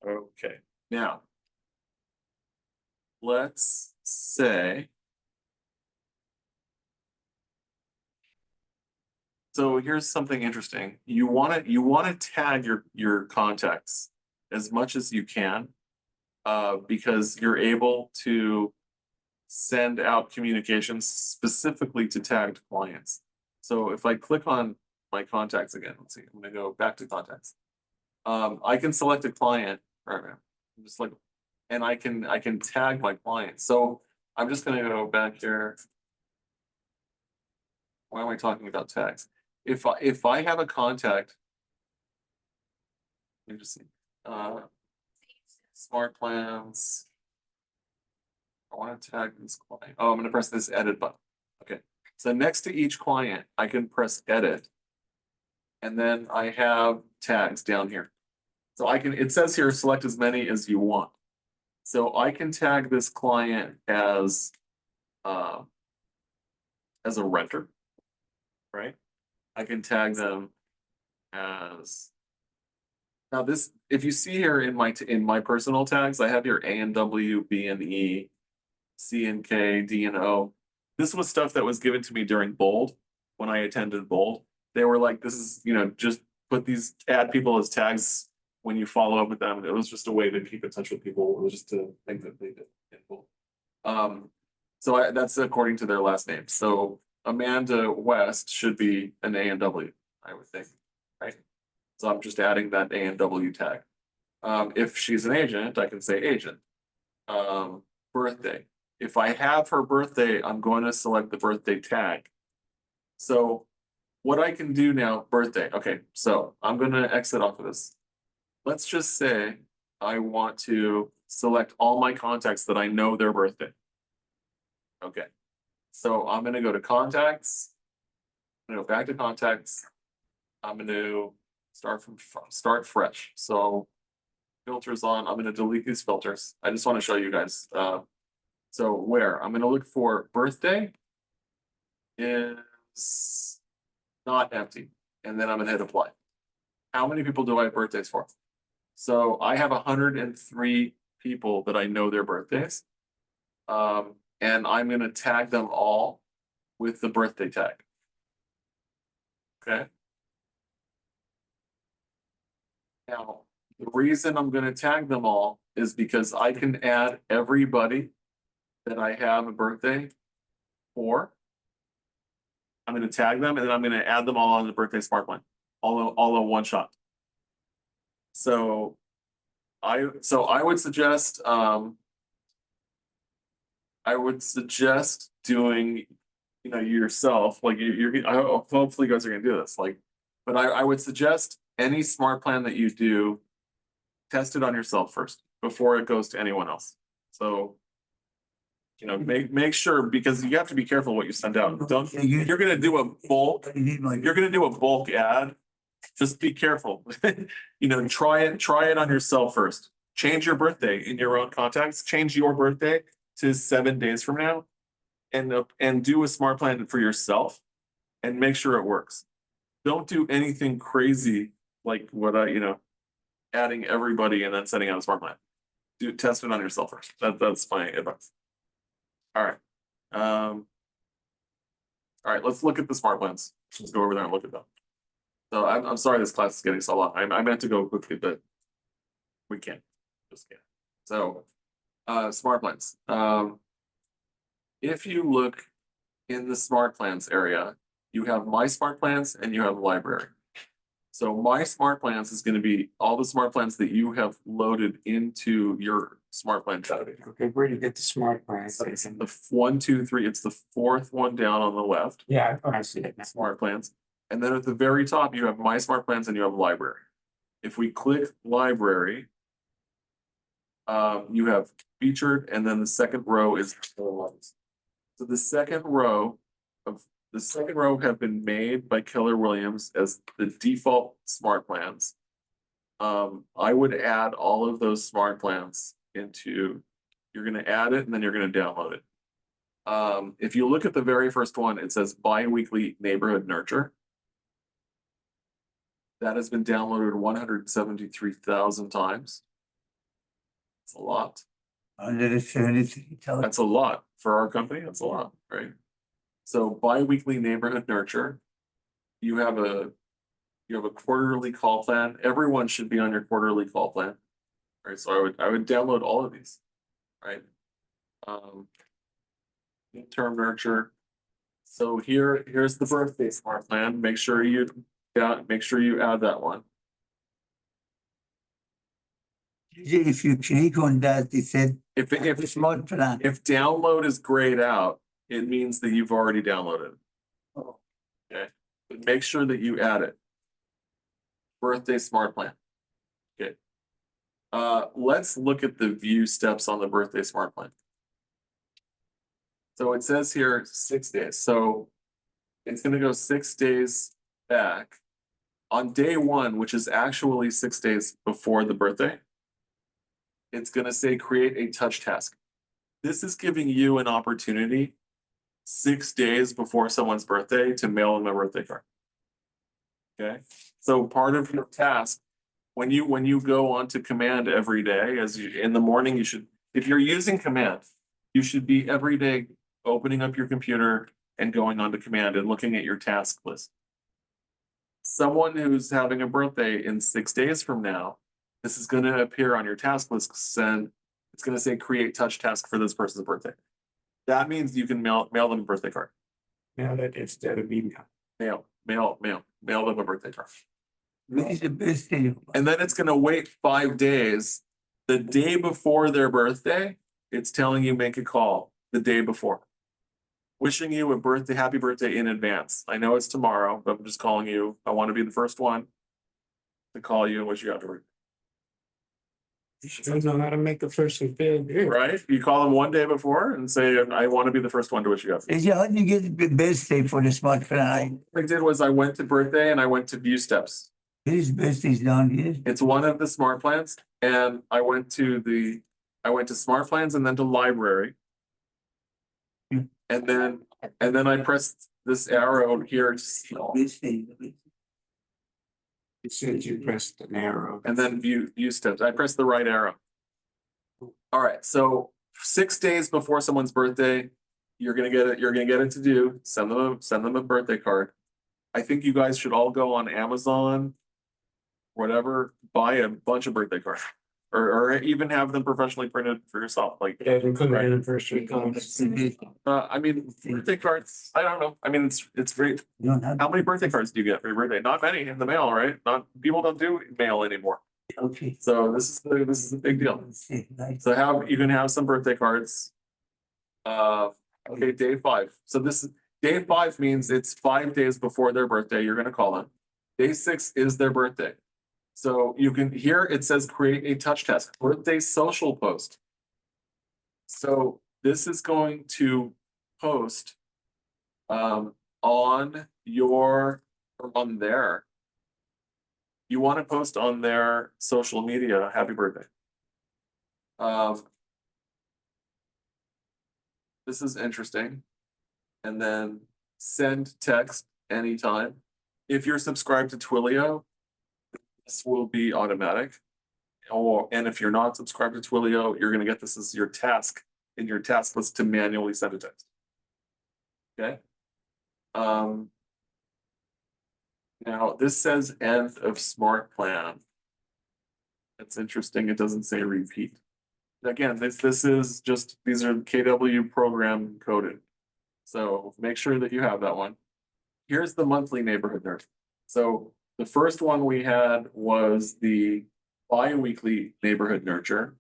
[SPEAKER 4] Okay, now let's say. So here's something interesting. You want to tag your contacts as much as you can, because you're able to send out communications specifically to tagged clients. So if I click on my contacts again, let's see, I'm gonna go back to contacts. I can select a client, right now, just like, and I can tag my client. So I'm just gonna go back here. Why am I talking about tags? If I have a contact, let me just see, smart plans. I want to tag this client. Oh, I'm gonna press this edit button. Okay, so next to each client, I can press edit. And then I have tags down here. So I can, it says here, select as many as you want. So I can tag this client as a renter, right? I can tag them as, now this, if you see here in my personal tags, I have your A and W, B and E, C and K, D and O. This was stuff that was given to me during Bold, when I attended Bold. They were like, this is, just put these, add people as tags when you follow up with them. It was just a way to keep in touch with people. It was just a thing that they did in Bold. So that's according to their last name. So Amanda West should be an A and W, I would think, right? So I'm just adding that A and W tag. If she's an agent, I can say agent. Birthday. If I have her birthday, I'm going to select the birthday tag. So what I can do now, birthday. Okay, so I'm going to exit off of this. Let's just say I want to select all my contacts that I know their birthday. Okay, so I'm going to go to contacts. I'm going to go back to contacts. I'm going to start fresh. So filters on. I'm going to delete these filters. I just want to show you guys. So where I'm going to look for birthday is not empty, and then I'm going to hit apply. How many people do I have birthdays for? So I have 103 people that I know their birthdays. And I'm going to tag them all with the birthday tag. Okay. Now, the reason I'm going to tag them all is because I can add everybody that I have a birthday for. I'm going to tag them, and then I'm going to add them all on the birthday smart plan, all in one shot. So I would suggest doing, yourself, like hopefully you guys are gonna do this, but I would suggest any smart plan that you do, test it on yourself first before it goes to anyone else. So, make sure, because you have to be careful what you send out. You're gonna do a bulk ad. Just be careful. Try it on yourself first. Change your birthday in your own contacts. Change your birthday to 7 days from now, and do a smart plan for yourself, and make sure it works. Don't do anything crazy like what adding everybody and then sending out a smart plan. Test it on yourself first. That's my advice. All right. All right. Let's look at the smart plans. Let's go over there and look at them. So I'm sorry this class is getting so long. I meant to go quickly, but we can't. Just can't. So smart plans. If you look in the smart plans area, you have my smart plans and you have library. So my smart plans is gonna be all the smart plans that you have loaded into your smart plan database.
[SPEAKER 6] Okay, where do you get the smart plans?
[SPEAKER 4] So it's the 1, 2, 3, it's the fourth one down on the left,
[SPEAKER 6] Yeah, I see it now.
[SPEAKER 4] smart plans. And then at the very top, you have my smart plans and you have library. If we click library, you have featured, and then the second row is full ones. So the second row have been made by Keller Williams as the default smart plans. I would add all of those smart plans into, you're gonna add it and then you're gonna download it. If you look at the very first one, it says bi-weekly neighborhood nurture. That has been downloaded 173,000 times. That's a lot.
[SPEAKER 2] 173,000.
[SPEAKER 4] That's a lot for our company. That's a lot, right? So bi-weekly neighborhood nurture. You have a quarterly call plan. Everyone should be on your quarterly call plan. Right, so I would download all of these, right? Term nurture. So here's the birthday smart plan. Make sure you add that one.
[SPEAKER 2] If you click on that, it said
[SPEAKER 4] If
[SPEAKER 2] the smart plan.
[SPEAKER 4] if download is grayed out, it means that you've already downloaded.
[SPEAKER 2] Oh.
[SPEAKER 4] Okay, but make sure that you add it. Birthday smart plan. Okay. Let's look at the view steps on the birthday smart plan. So it says here 6 days. So it's gonna go 6 days back. On day one, which is actually 6 days before the birthday, it's gonna say create a touch task. This is giving you an opportunity 6 days before someone's birthday to mail them a birthday card. Okay, so part of your task, when you go onto command every day, in the morning, you should, if you're using command, you should be every day opening up your computer and going onto command and looking at your task list. Someone who's having a birthday in 6 days from now, this is going to appear on your task list, and it's going to say create touch task for this person's birthday. That means you can mail them a birthday card.
[SPEAKER 6] Now that instead of email.
[SPEAKER 4] Mail them a birthday card.
[SPEAKER 2] When is the birthday?
[SPEAKER 4] And then it's gonna wait 5 days. The day before their birthday, it's telling you make a call the day before. Wishing you a birthday, happy birthday in advance. I know it's tomorrow, but I'm just calling you. I want to be the first one to call you and wish you happy birthday.
[SPEAKER 6] You should know how to make the person feel good.
[SPEAKER 4] Right? You call them one day before and say, I want to be the first one to wish you happy.
[SPEAKER 2] Yeah, how do you get the birthday for the smart plan?
[SPEAKER 4] What I did was I went to birthday and I went to view steps.
[SPEAKER 2] His birthday is down here.
[SPEAKER 4] It's one of the smart plans, and I went to smart plans and then to library.
[SPEAKER 2] Hmm.
[SPEAKER 4] And then I pressed this arrow here to see all,
[SPEAKER 2] Birthday.
[SPEAKER 6] It said you pressed an arrow.
[SPEAKER 4] and then view steps. I pressed the right arrow. All right, so 6 days before someone's birthday, you're gonna get it to do, send them a birthday card. I think you guys should all go on Amazon, whatever, buy a bunch of birthday cards. Or even have them professionally printed for yourself, like,
[SPEAKER 6] Yeah, and put an
[SPEAKER 4] Right.
[SPEAKER 6] anniversary card.
[SPEAKER 4] I mean, birthday cards, I don't know, I mean, it's great.
[SPEAKER 2] You don't have.
[SPEAKER 4] How many birthday cards do you get for your birthday? Not many in the mail, right? People don't do mail anymore.
[SPEAKER 2] Okay.
[SPEAKER 4] So this is a big deal.
[SPEAKER 2] Right.
[SPEAKER 4] So you can have some birthday cards. Okay, day 5. So day 5 means it's 5 days before their birthday, you're gonna call them. Day 6 is their birthday. So you can, here it says create a touch task, birthday social post. So this is going to post on there. You want to post on their social media, happy birthday. This is interesting. And then send text anytime. If you're subscribed to Twilio, this will be automatic. And if you're not subscribed to Twilio, you're gonna get this as your task in your task list to manually send a text. Okay. Now this says end of smart plan. It's interesting. It doesn't say repeat. Again, this is just, these are KW program coded. So make sure that you have that one. Here's the monthly neighborhood nurse. So the first one we had was the bi-weekly neighborhood nurture.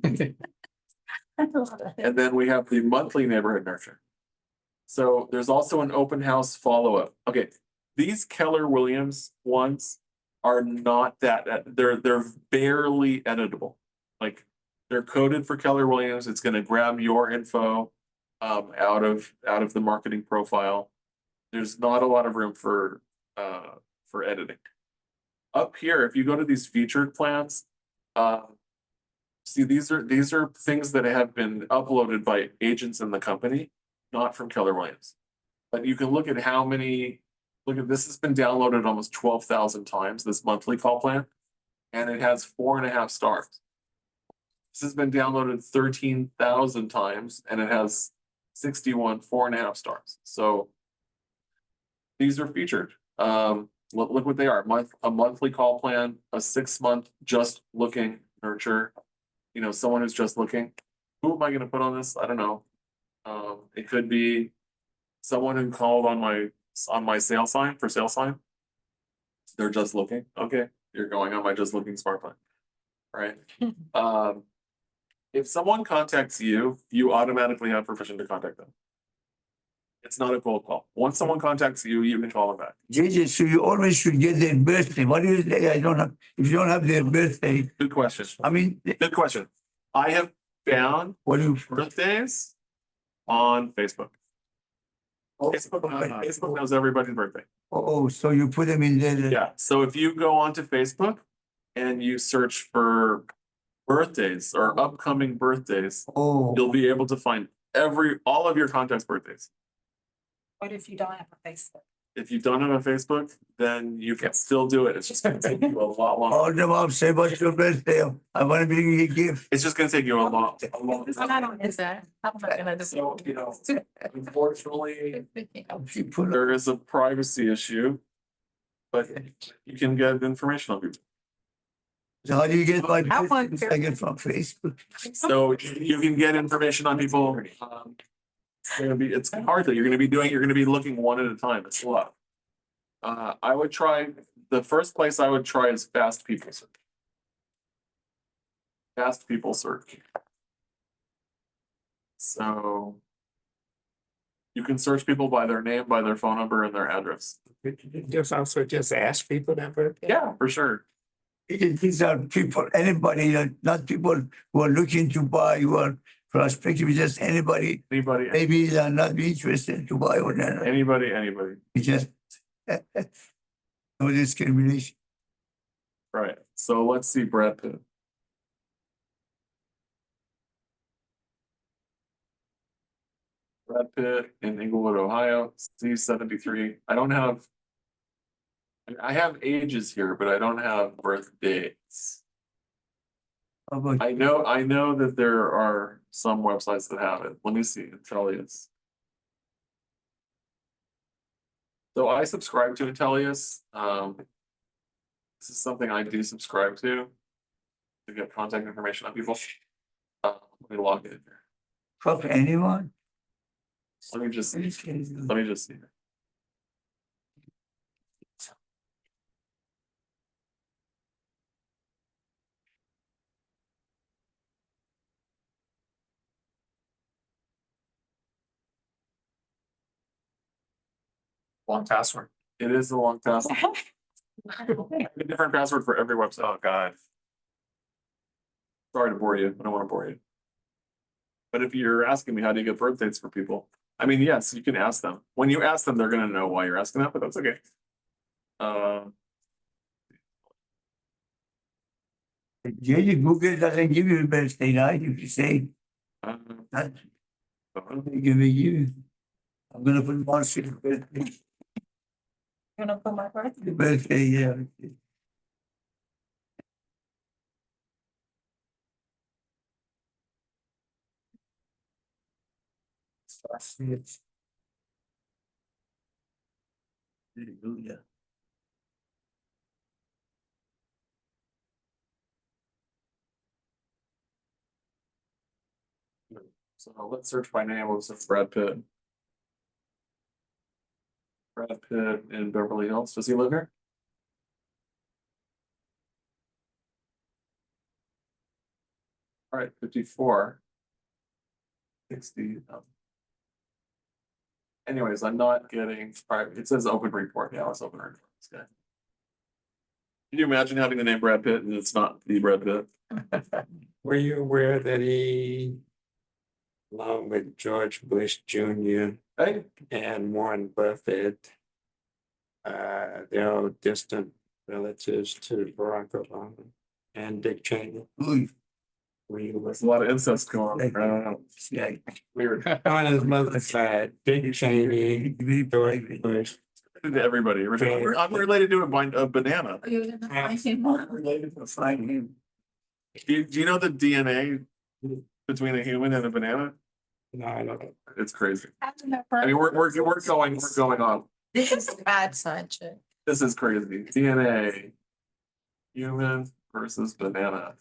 [SPEAKER 4] And then we have the monthly neighborhood nurture. So there's also an open house follow-up. Okay, these Keller Williams ones are not that, they're barely editable. Like, they're coded for Keller Williams. It's gonna grab your info out of the marketing profile. There's not a lot of room for editing. Up here, if you go to these featured plans, see, these are things that have been uploaded by agents in the company, not from Keller Williams. But you can look at how many, look at this has been downloaded almost 12,000 times, this monthly call plan, and it has 4.5 stars. This has been downloaded 13,000 times and it has 61 4.5 stars. So these are featured. Look what they are. A monthly call plan, a 6-month just looking nurture. You know, someone who's just looking. Who am I gonna put on this? I don't know. It could be someone who called on my sale sign for sale sign. They're just looking. Okay, you're going on my just looking smart plan. Right? If someone contacts you, you automatically have permission to contact them. It's not a cold call. Once someone contacts you, you can call them back.
[SPEAKER 2] JJ, so you always should get their birthday. What is it? I don't have, if you don't have their birthday,
[SPEAKER 4] Good question.
[SPEAKER 2] I mean,
[SPEAKER 4] Good question. I have found
[SPEAKER 2] what do you?
[SPEAKER 4] birthdays on Facebook. Facebook knows everybody's birthday.
[SPEAKER 2] Oh, so you put them in there.
[SPEAKER 4] Yeah, so if you go onto Facebook and you search for birthdays or upcoming birthdays,
[SPEAKER 2] Oh,
[SPEAKER 4] you'll be able to find all of your contacts' birthdays.
[SPEAKER 9] What if you don't have a Facebook?
[SPEAKER 4] If you don't have a Facebook, then you can still do it. It's just gonna take you a lot longer.
[SPEAKER 2] all the mom say, what's your birthday? I want to bring you a gift.
[SPEAKER 4] It's just gonna take you a lot.
[SPEAKER 1] Is that? I'm not gonna do.
[SPEAKER 4] So, you know, unfortunately,
[SPEAKER 2] People,
[SPEAKER 4] there is a privacy issue. But you can get information on people.
[SPEAKER 2] so how do you get my
[SPEAKER 1] I want
[SPEAKER 2] birthday? I get from Facebook.
[SPEAKER 4] So you can get information on people. It's hard though. You're gonna be looking one at a time. It's a lot. I would try, the first place I would try is fast people search. Fast people search. So you can search people by their name, by their phone number, and their address.
[SPEAKER 6] Just also just ask people that birthday.
[SPEAKER 4] Yeah, for sure.
[SPEAKER 2] These are people, anybody, not people who are looking to buy, who are prospective, just anybody,
[SPEAKER 4] Anybody,
[SPEAKER 2] maybe they're not be interested to buy or not.
[SPEAKER 4] anybody.
[SPEAKER 2] It's just no discrimination.
[SPEAKER 4] Right. So let's see Brad Pitt. Brad Pitt in Englewood, Ohio, C73. I have ages here, but I don't have birth dates.
[SPEAKER 2] How about
[SPEAKER 4] I know that there are some websites that have it. Let me see, Intellius. So I subscribe to Intellius. This is something I do subscribe to get contact information on people. Let me log in here.
[SPEAKER 2] fuck anyone?
[SPEAKER 4] Let me just see.
[SPEAKER 5] Long password.
[SPEAKER 4] It is a long password. A different password for every website. Oh, God. Sorry to bore you. I don't want to bore you. But if you're asking me how do you get birth dates for people, I mean, yes, you can ask them. When you ask them, they're gonna know why you're asking that, but that's okay.
[SPEAKER 2] JJ, Google doesn't give you a birthday, right? If you say that, they give you. I'm gonna put Marcy's birthday.
[SPEAKER 1] You know, for my birthday.
[SPEAKER 2] Birthday, yeah. Hallelujah.
[SPEAKER 4] So let's search by name. We'll search Brad Pitt. Brad Pitt in Beverly Hills. Does he live here? All right, 54. 60. Anyways, I'm not getting, all right, it says open report. Yeah, let's open report. This guy. Can you imagine having the name Brad Pitt and it's not the Brad Pitt?
[SPEAKER 6] Were you aware that he, along with George Bush Jr.
[SPEAKER 4] Hey,
[SPEAKER 6] and Warren Buffett, they're all distant relatives to Barack Obama and Dick Cheney?
[SPEAKER 2] Ooh,
[SPEAKER 6] Were you aware?
[SPEAKER 4] there's a lot of incest going on. I don't know.
[SPEAKER 2] yeah,
[SPEAKER 4] Weird.
[SPEAKER 6] On his mother's side, Dick Cheney,
[SPEAKER 2] very
[SPEAKER 6] George
[SPEAKER 2] private.
[SPEAKER 6] Bush.
[SPEAKER 4] To everybody. I'm related to a banana.
[SPEAKER 1] Are you gonna find him?
[SPEAKER 2] Related to find him.
[SPEAKER 4] Do you know the DNA between a human and a banana?
[SPEAKER 6] No, I don't.
[SPEAKER 4] It's crazy. I mean, we're going on.
[SPEAKER 7] This is a bad sign, Jay.
[SPEAKER 4] This is crazy. DNA. Human versus banana.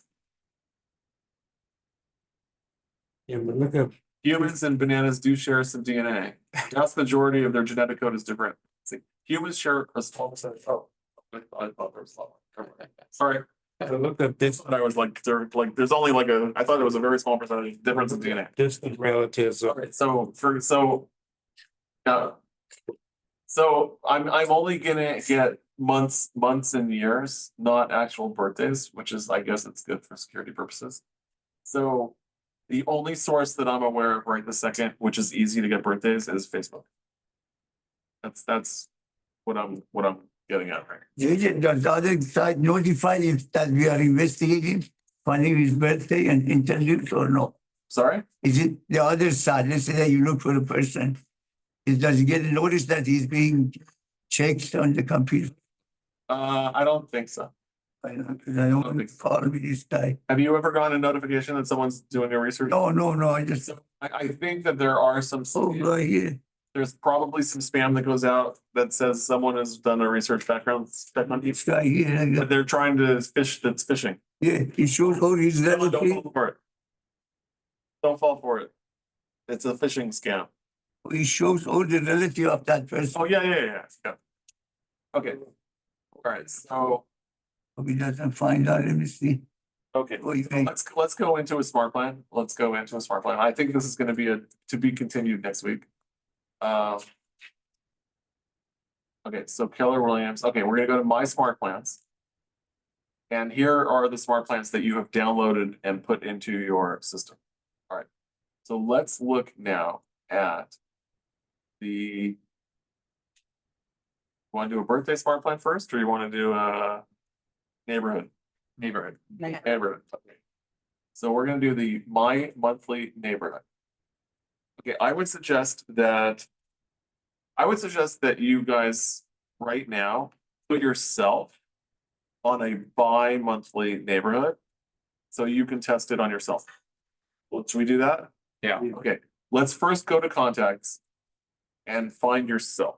[SPEAKER 6] Yeah, but look up,
[SPEAKER 4] Humans and bananas do share some DNA. Vast majority of their genetic code is different. See, humans share a small percentage. Oh, I thought there was a lot. Sorry.
[SPEAKER 6] look up this,
[SPEAKER 4] But I was like, there's only like I thought it was a very small percentage difference in DNA.
[SPEAKER 6] distant relatives.
[SPEAKER 4] All right, so I'm only gonna get months and years, not actual birthdays, which is, I guess it's good for security purposes. So the only source that I'm aware of right this second, which is easy to get birthdays, is Facebook. That's what I'm getting at right.
[SPEAKER 2] Does the other side notify if that we are investigating, finding his birthday and interviews or no?
[SPEAKER 4] Sorry?
[SPEAKER 2] Is it the other side? Let's say that you look for a person. Does he get a notice that he's being checked on the computer?
[SPEAKER 4] I don't think so.
[SPEAKER 2] I don't want to call me this guy.
[SPEAKER 4] Have you ever gotten a notification that someone's doing your research?
[SPEAKER 2] No, I just,
[SPEAKER 4] I think that there are some.
[SPEAKER 2] oh, right here.
[SPEAKER 4] There's probably some spam that goes out that says someone has done a research background check on you.
[SPEAKER 2] This guy here,
[SPEAKER 4] But they're trying to fish, that's phishing.
[SPEAKER 2] yeah, he shows all his
[SPEAKER 4] Don't
[SPEAKER 2] relatives.
[SPEAKER 4] fall for it. Don't fall for it. It's a phishing scam.
[SPEAKER 2] He shows all the relative of that person.
[SPEAKER 4] Oh, yeah. Okay. All right, so,
[SPEAKER 2] He doesn't find out, let me see.
[SPEAKER 4] okay,
[SPEAKER 2] Oh, you
[SPEAKER 4] so
[SPEAKER 2] think-
[SPEAKER 4] let's go into a smart plan. Let's go into a smart plan. I think this is gonna be to be continued next week. Okay, so Keller Williams, okay, we're gonna go to my smart plans. And here are the smart plans that you have downloaded and put into your system. All right, so let's look now at the. Want to do a birthday smart plan first, or you want to do a neighborhood?
[SPEAKER 5] Neighborhood.
[SPEAKER 4] Neighborhood, okay. So we're gonna do the my monthly neighborhood. Okay, I would suggest that you guys right now put yourself on a bi-monthly neighborhood. So you can test it on yourself. Well, should we do that?
[SPEAKER 5] Yeah.
[SPEAKER 4] Okay, let's first go to contacts and find yourself.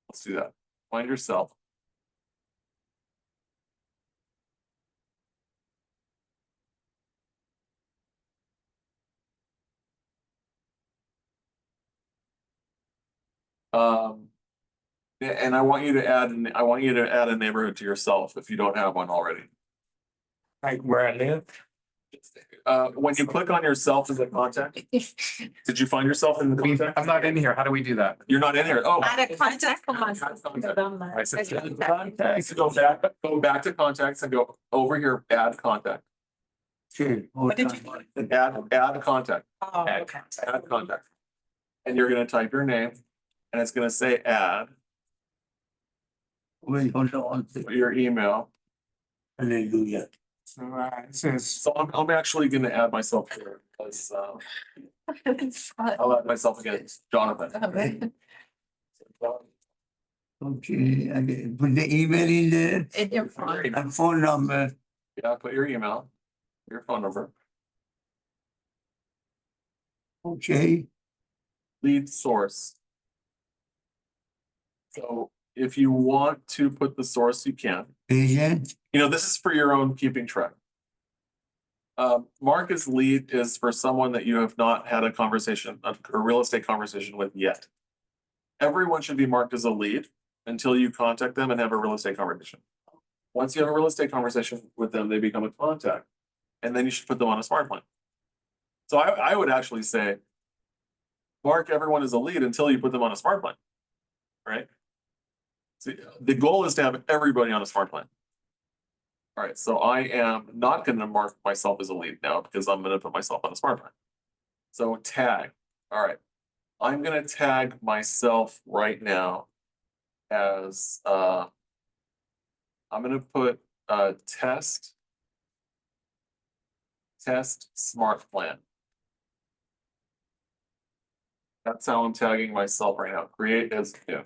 [SPEAKER 4] Let's do that. Find yourself. And I want you to add a neighborhood to yourself if you don't have one already.
[SPEAKER 6] Like where I live?
[SPEAKER 4] When you click on yourself as a contact, did you find yourself in the contact?
[SPEAKER 5] I'm not in here. How do we do that?
[SPEAKER 4] You're not in here. Oh.
[SPEAKER 7] Add a contact for
[SPEAKER 4] Add contact.
[SPEAKER 5] I said-
[SPEAKER 4] Contacts, go back to contacts and go over here, add contact.
[SPEAKER 2] Okay.
[SPEAKER 1] What did you-
[SPEAKER 4] Add contact,
[SPEAKER 1] Oh, okay.
[SPEAKER 4] add contact. And you're gonna type your name and it's gonna say add,
[SPEAKER 2] Wait, hold on.
[SPEAKER 4] your email.
[SPEAKER 2] Hallelujah.
[SPEAKER 6] So it says,
[SPEAKER 4] So I'm actually gonna add myself here because I'll add myself again, Jonathan.
[SPEAKER 2] Okay, and put the email in there
[SPEAKER 7] In your phone.
[SPEAKER 2] and phone number.
[SPEAKER 4] Yeah, put your email, your phone number,
[SPEAKER 2] Okay,
[SPEAKER 4] lead source. So if you want to put the source, you can.
[SPEAKER 2] agent,
[SPEAKER 4] You know, this is for your own keeping track. Mark as lead is for someone that you have not had a conversation, a real estate conversation with yet. Everyone should be marked as a lead until you contact them and have a real estate conversation. Once you have a real estate conversation with them, they become a contact. And then you should put them on a smart plan. So I would actually say, mark everyone as a lead until you put them on a smart plan. Right? So the goal is to have everybody on a smart plan. All right, so I am not gonna mark myself as a lead now because I'm gonna put myself on a smart plan. So tag, all right. I'm gonna tag myself right now as, I'm gonna put, test smart plan. That's how I'm tagging myself right now, create as new.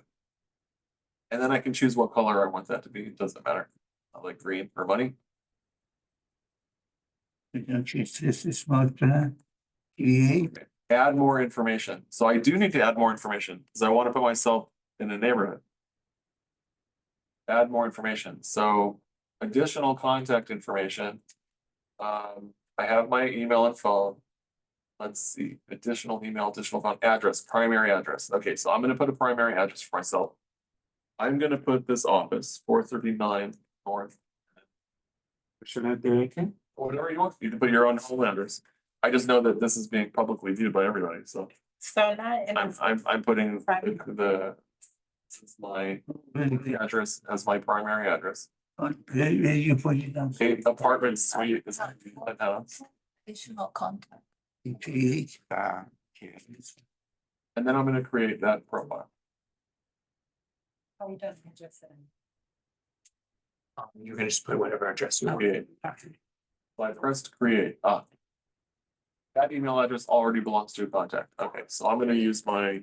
[SPEAKER 4] And then I can choose what color I want that to be, it doesn't matter. I like green for money.
[SPEAKER 2] This is smart plan. Create.
[SPEAKER 4] Add more information. So I do need to add more information because I want to put myself in a neighborhood. Add more information. So additional contact information. I have my email and phone. Let's see, additional email, additional phone, address, primary address. Okay, so I'm gonna put a primary address for myself. I'm gonna put this office, 439 North,
[SPEAKER 6] Should I do anything?
[SPEAKER 4] whatever you want. You can put your own home address. I just know that this is being publicly viewed by everybody, so
[SPEAKER 9] So not in
[SPEAKER 4] I'm putting
[SPEAKER 9] Right.
[SPEAKER 4] this is my address as my primary address.
[SPEAKER 2] Where you put it down?
[SPEAKER 4] A apartment suite is my house.
[SPEAKER 7] Additional contact.
[SPEAKER 2] Create.
[SPEAKER 6] Okay.
[SPEAKER 4] And then I'm gonna create that profile.
[SPEAKER 9] Oh, he doesn't just say.
[SPEAKER 5] You can just put whatever address you want.
[SPEAKER 4] Create. So I pressed create. That email address already belongs to a contact. Okay, so I'm gonna use my.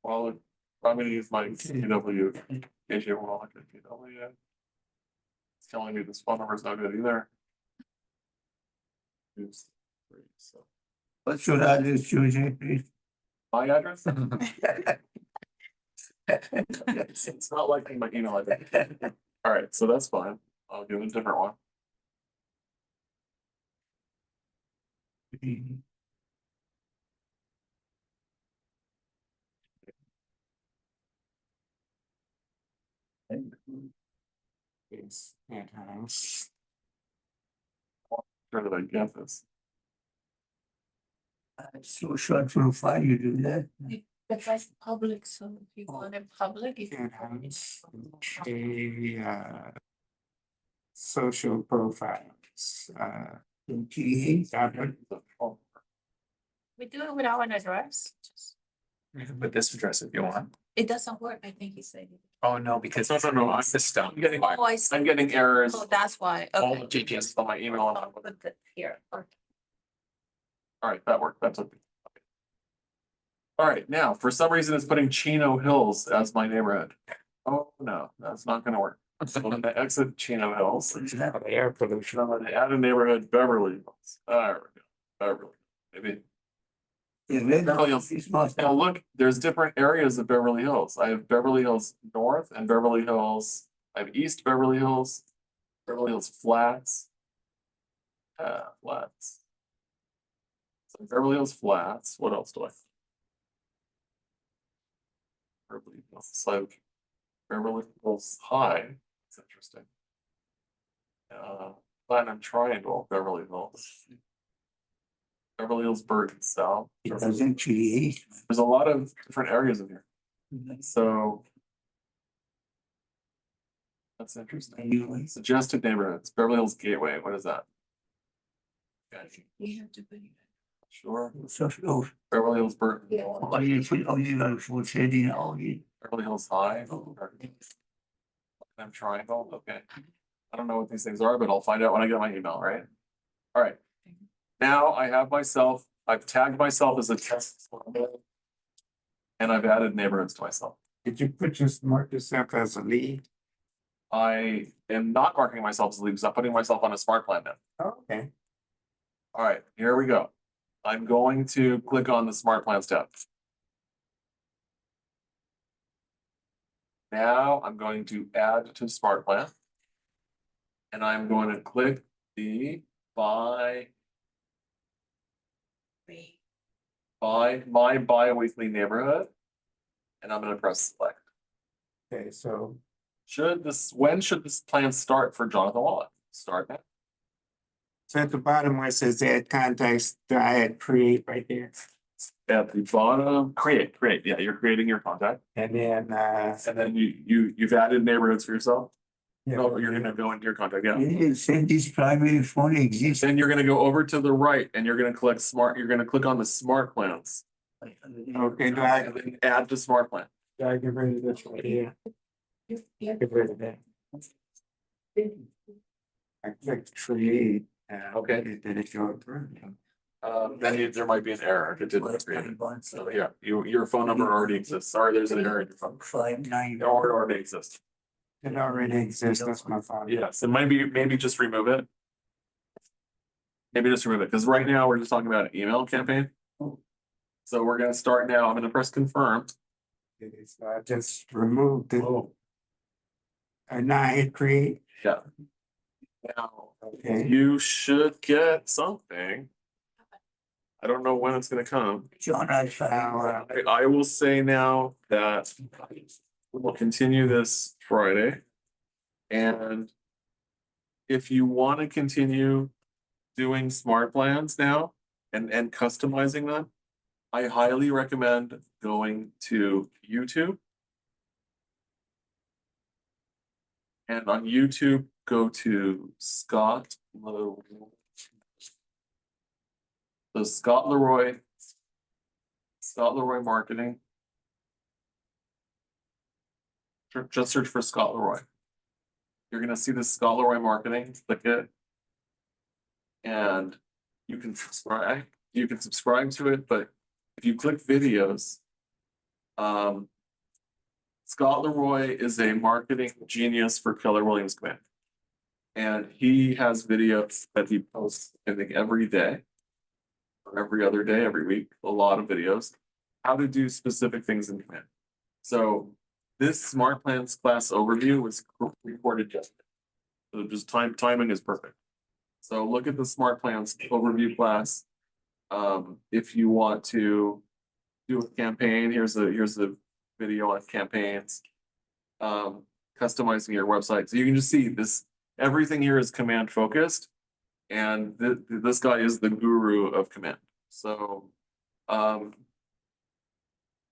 [SPEAKER 4] Well, I'm gonna use my CW, AJ Wallack at CW. It's telling me this phone number is not good either. Use three, so
[SPEAKER 2] What's your address, George, please?
[SPEAKER 4] my address? It's not liking my email address. All right, so that's fine. I'll give it a different one.
[SPEAKER 6] It's penthouse.
[SPEAKER 4] Sure that I get this.
[SPEAKER 2] So short profile, you do that.
[SPEAKER 7] But that's public, so if you want it public, you can.
[SPEAKER 6] Penthouse. Okay, social profiles,
[SPEAKER 2] Create.
[SPEAKER 7] We do it without an address. Just-
[SPEAKER 5] You can put this address if you want.
[SPEAKER 7] It doesn't work, I think he said.
[SPEAKER 5] Oh, no, because
[SPEAKER 4] No, I'm
[SPEAKER 5] system.
[SPEAKER 4] getting,
[SPEAKER 7] Oh, I see.
[SPEAKER 4] I'm getting errors.
[SPEAKER 7] Oh, that's why.
[SPEAKER 5] All
[SPEAKER 7] Okay.
[SPEAKER 5] the GPS.
[SPEAKER 4] On my email.
[SPEAKER 7] I'll put that here. Okay.
[SPEAKER 4] All right, that worked. That's okay. All right, now, for some reason, it's putting Chino Hills as my neighborhood. Oh, no, that's not gonna work. So I'm gonna exit Chino Hills.
[SPEAKER 6] air pollution.
[SPEAKER 4] I'm gonna add a neighborhood Beverly Hills. There we go, Beverly, maybe. Beverly Hills. Now look, there's different areas of Beverly Hills. I have Beverly Hills North and Beverly Hills. I have East Beverly Hills, Beverly Hills Flats. Flats. So Beverly Hills Flats, what else do I? Beverly Hills, it's like Beverly Hills High, it's interesting. Platinum Triangle, Beverly Hills. Beverly Hills Burton South.
[SPEAKER 2] It doesn't create.
[SPEAKER 4] There's a lot of different areas in here, so. That's interesting.
[SPEAKER 2] Anyway,
[SPEAKER 4] Suggested neighborhoods, Beverly Hills Gateway, what is that? Okay,
[SPEAKER 7] You have to put it.
[SPEAKER 4] sure,
[SPEAKER 2] so, oh,
[SPEAKER 4] Beverly Hills Burton,
[SPEAKER 2] oh, you put, oh, you got full setting, oh, you.
[SPEAKER 4] Beverly Hills High. I'm Triangle, okay. I don't know what these things are, but I'll find out when I get my email, right? All right. Now I have myself, I've tagged myself as a test. And I've added neighborhoods to myself.
[SPEAKER 6] Did you put just mark yourself as a lead?
[SPEAKER 4] I am not marking myself as a lead because I'm putting myself on a smart plan now.
[SPEAKER 6] Okay.
[SPEAKER 4] All right, here we go. I'm going to click on the smart plans tab. Now I'm going to add to smart plan. And I'm going to click the buy my bi-weekly neighborhood. And I'm gonna press select.
[SPEAKER 6] Okay, so
[SPEAKER 4] When should this plan start for Jonathan Wallack? Start now.
[SPEAKER 6] so at the bottom where it says add contacts, do I add create right there?
[SPEAKER 4] At the bottom, create, yeah, you're creating your contact,
[SPEAKER 6] And then,
[SPEAKER 4] and then you've added neighborhoods for yourself.
[SPEAKER 6] yeah,
[SPEAKER 4] No, you're gonna go into your contact, yeah.
[SPEAKER 2] It said this primary phone exists.
[SPEAKER 4] Then you're gonna go over to the right and you're gonna you're gonna click on the smart plans.
[SPEAKER 6] okay, do I,
[SPEAKER 4] And then add to smart plan.
[SPEAKER 6] do I get rid of this right here? Get rid of that. I clicked create.
[SPEAKER 4] Okay.
[SPEAKER 6] Did it go through?
[SPEAKER 4] There might be an error, it didn't create it. So yeah, your phone number already exists. Sorry, there's an error in your phone.
[SPEAKER 2] 59.
[SPEAKER 4] It already exists.
[SPEAKER 6] It already exists, that's my phone.
[SPEAKER 4] Yes, and maybe just remove it. Maybe just remove it, because right now we're just talking about an email campaign. So we're gonna start now. I'm gonna press confirm.
[SPEAKER 6] Okay, so I just removed it.
[SPEAKER 4] Oh,
[SPEAKER 6] And now I hit create.
[SPEAKER 4] yeah. Now,
[SPEAKER 6] Okay.
[SPEAKER 4] you should get something. I don't know when it's gonna come.
[SPEAKER 2] John, I found.
[SPEAKER 4] I will say now that we'll continue this Friday. And if you want to continue doing smart plans now and customizing them, I highly recommend going to YouTube. And on YouTube, go to Scott Leroy Marketing. Just search for Scott Leroy. You're gonna see the Scott Leroy Marketing, click it. And you can subscribe to it, but if you click videos, Scott Leroy is a marketing genius for Keller Williams Command. And he has videos that he posts, I think, every day. Or every other day, every week, a lot of videos, how to do specific things in Command. So this Smart Plans class overview was recorded yesterday. So just timing is perfect. So look at the Smart Plans overview class. If you want to do a campaign, here's the video on campaigns. Customizing your website. So you can just see this, everything here is command focused. And this guy is the guru of command. So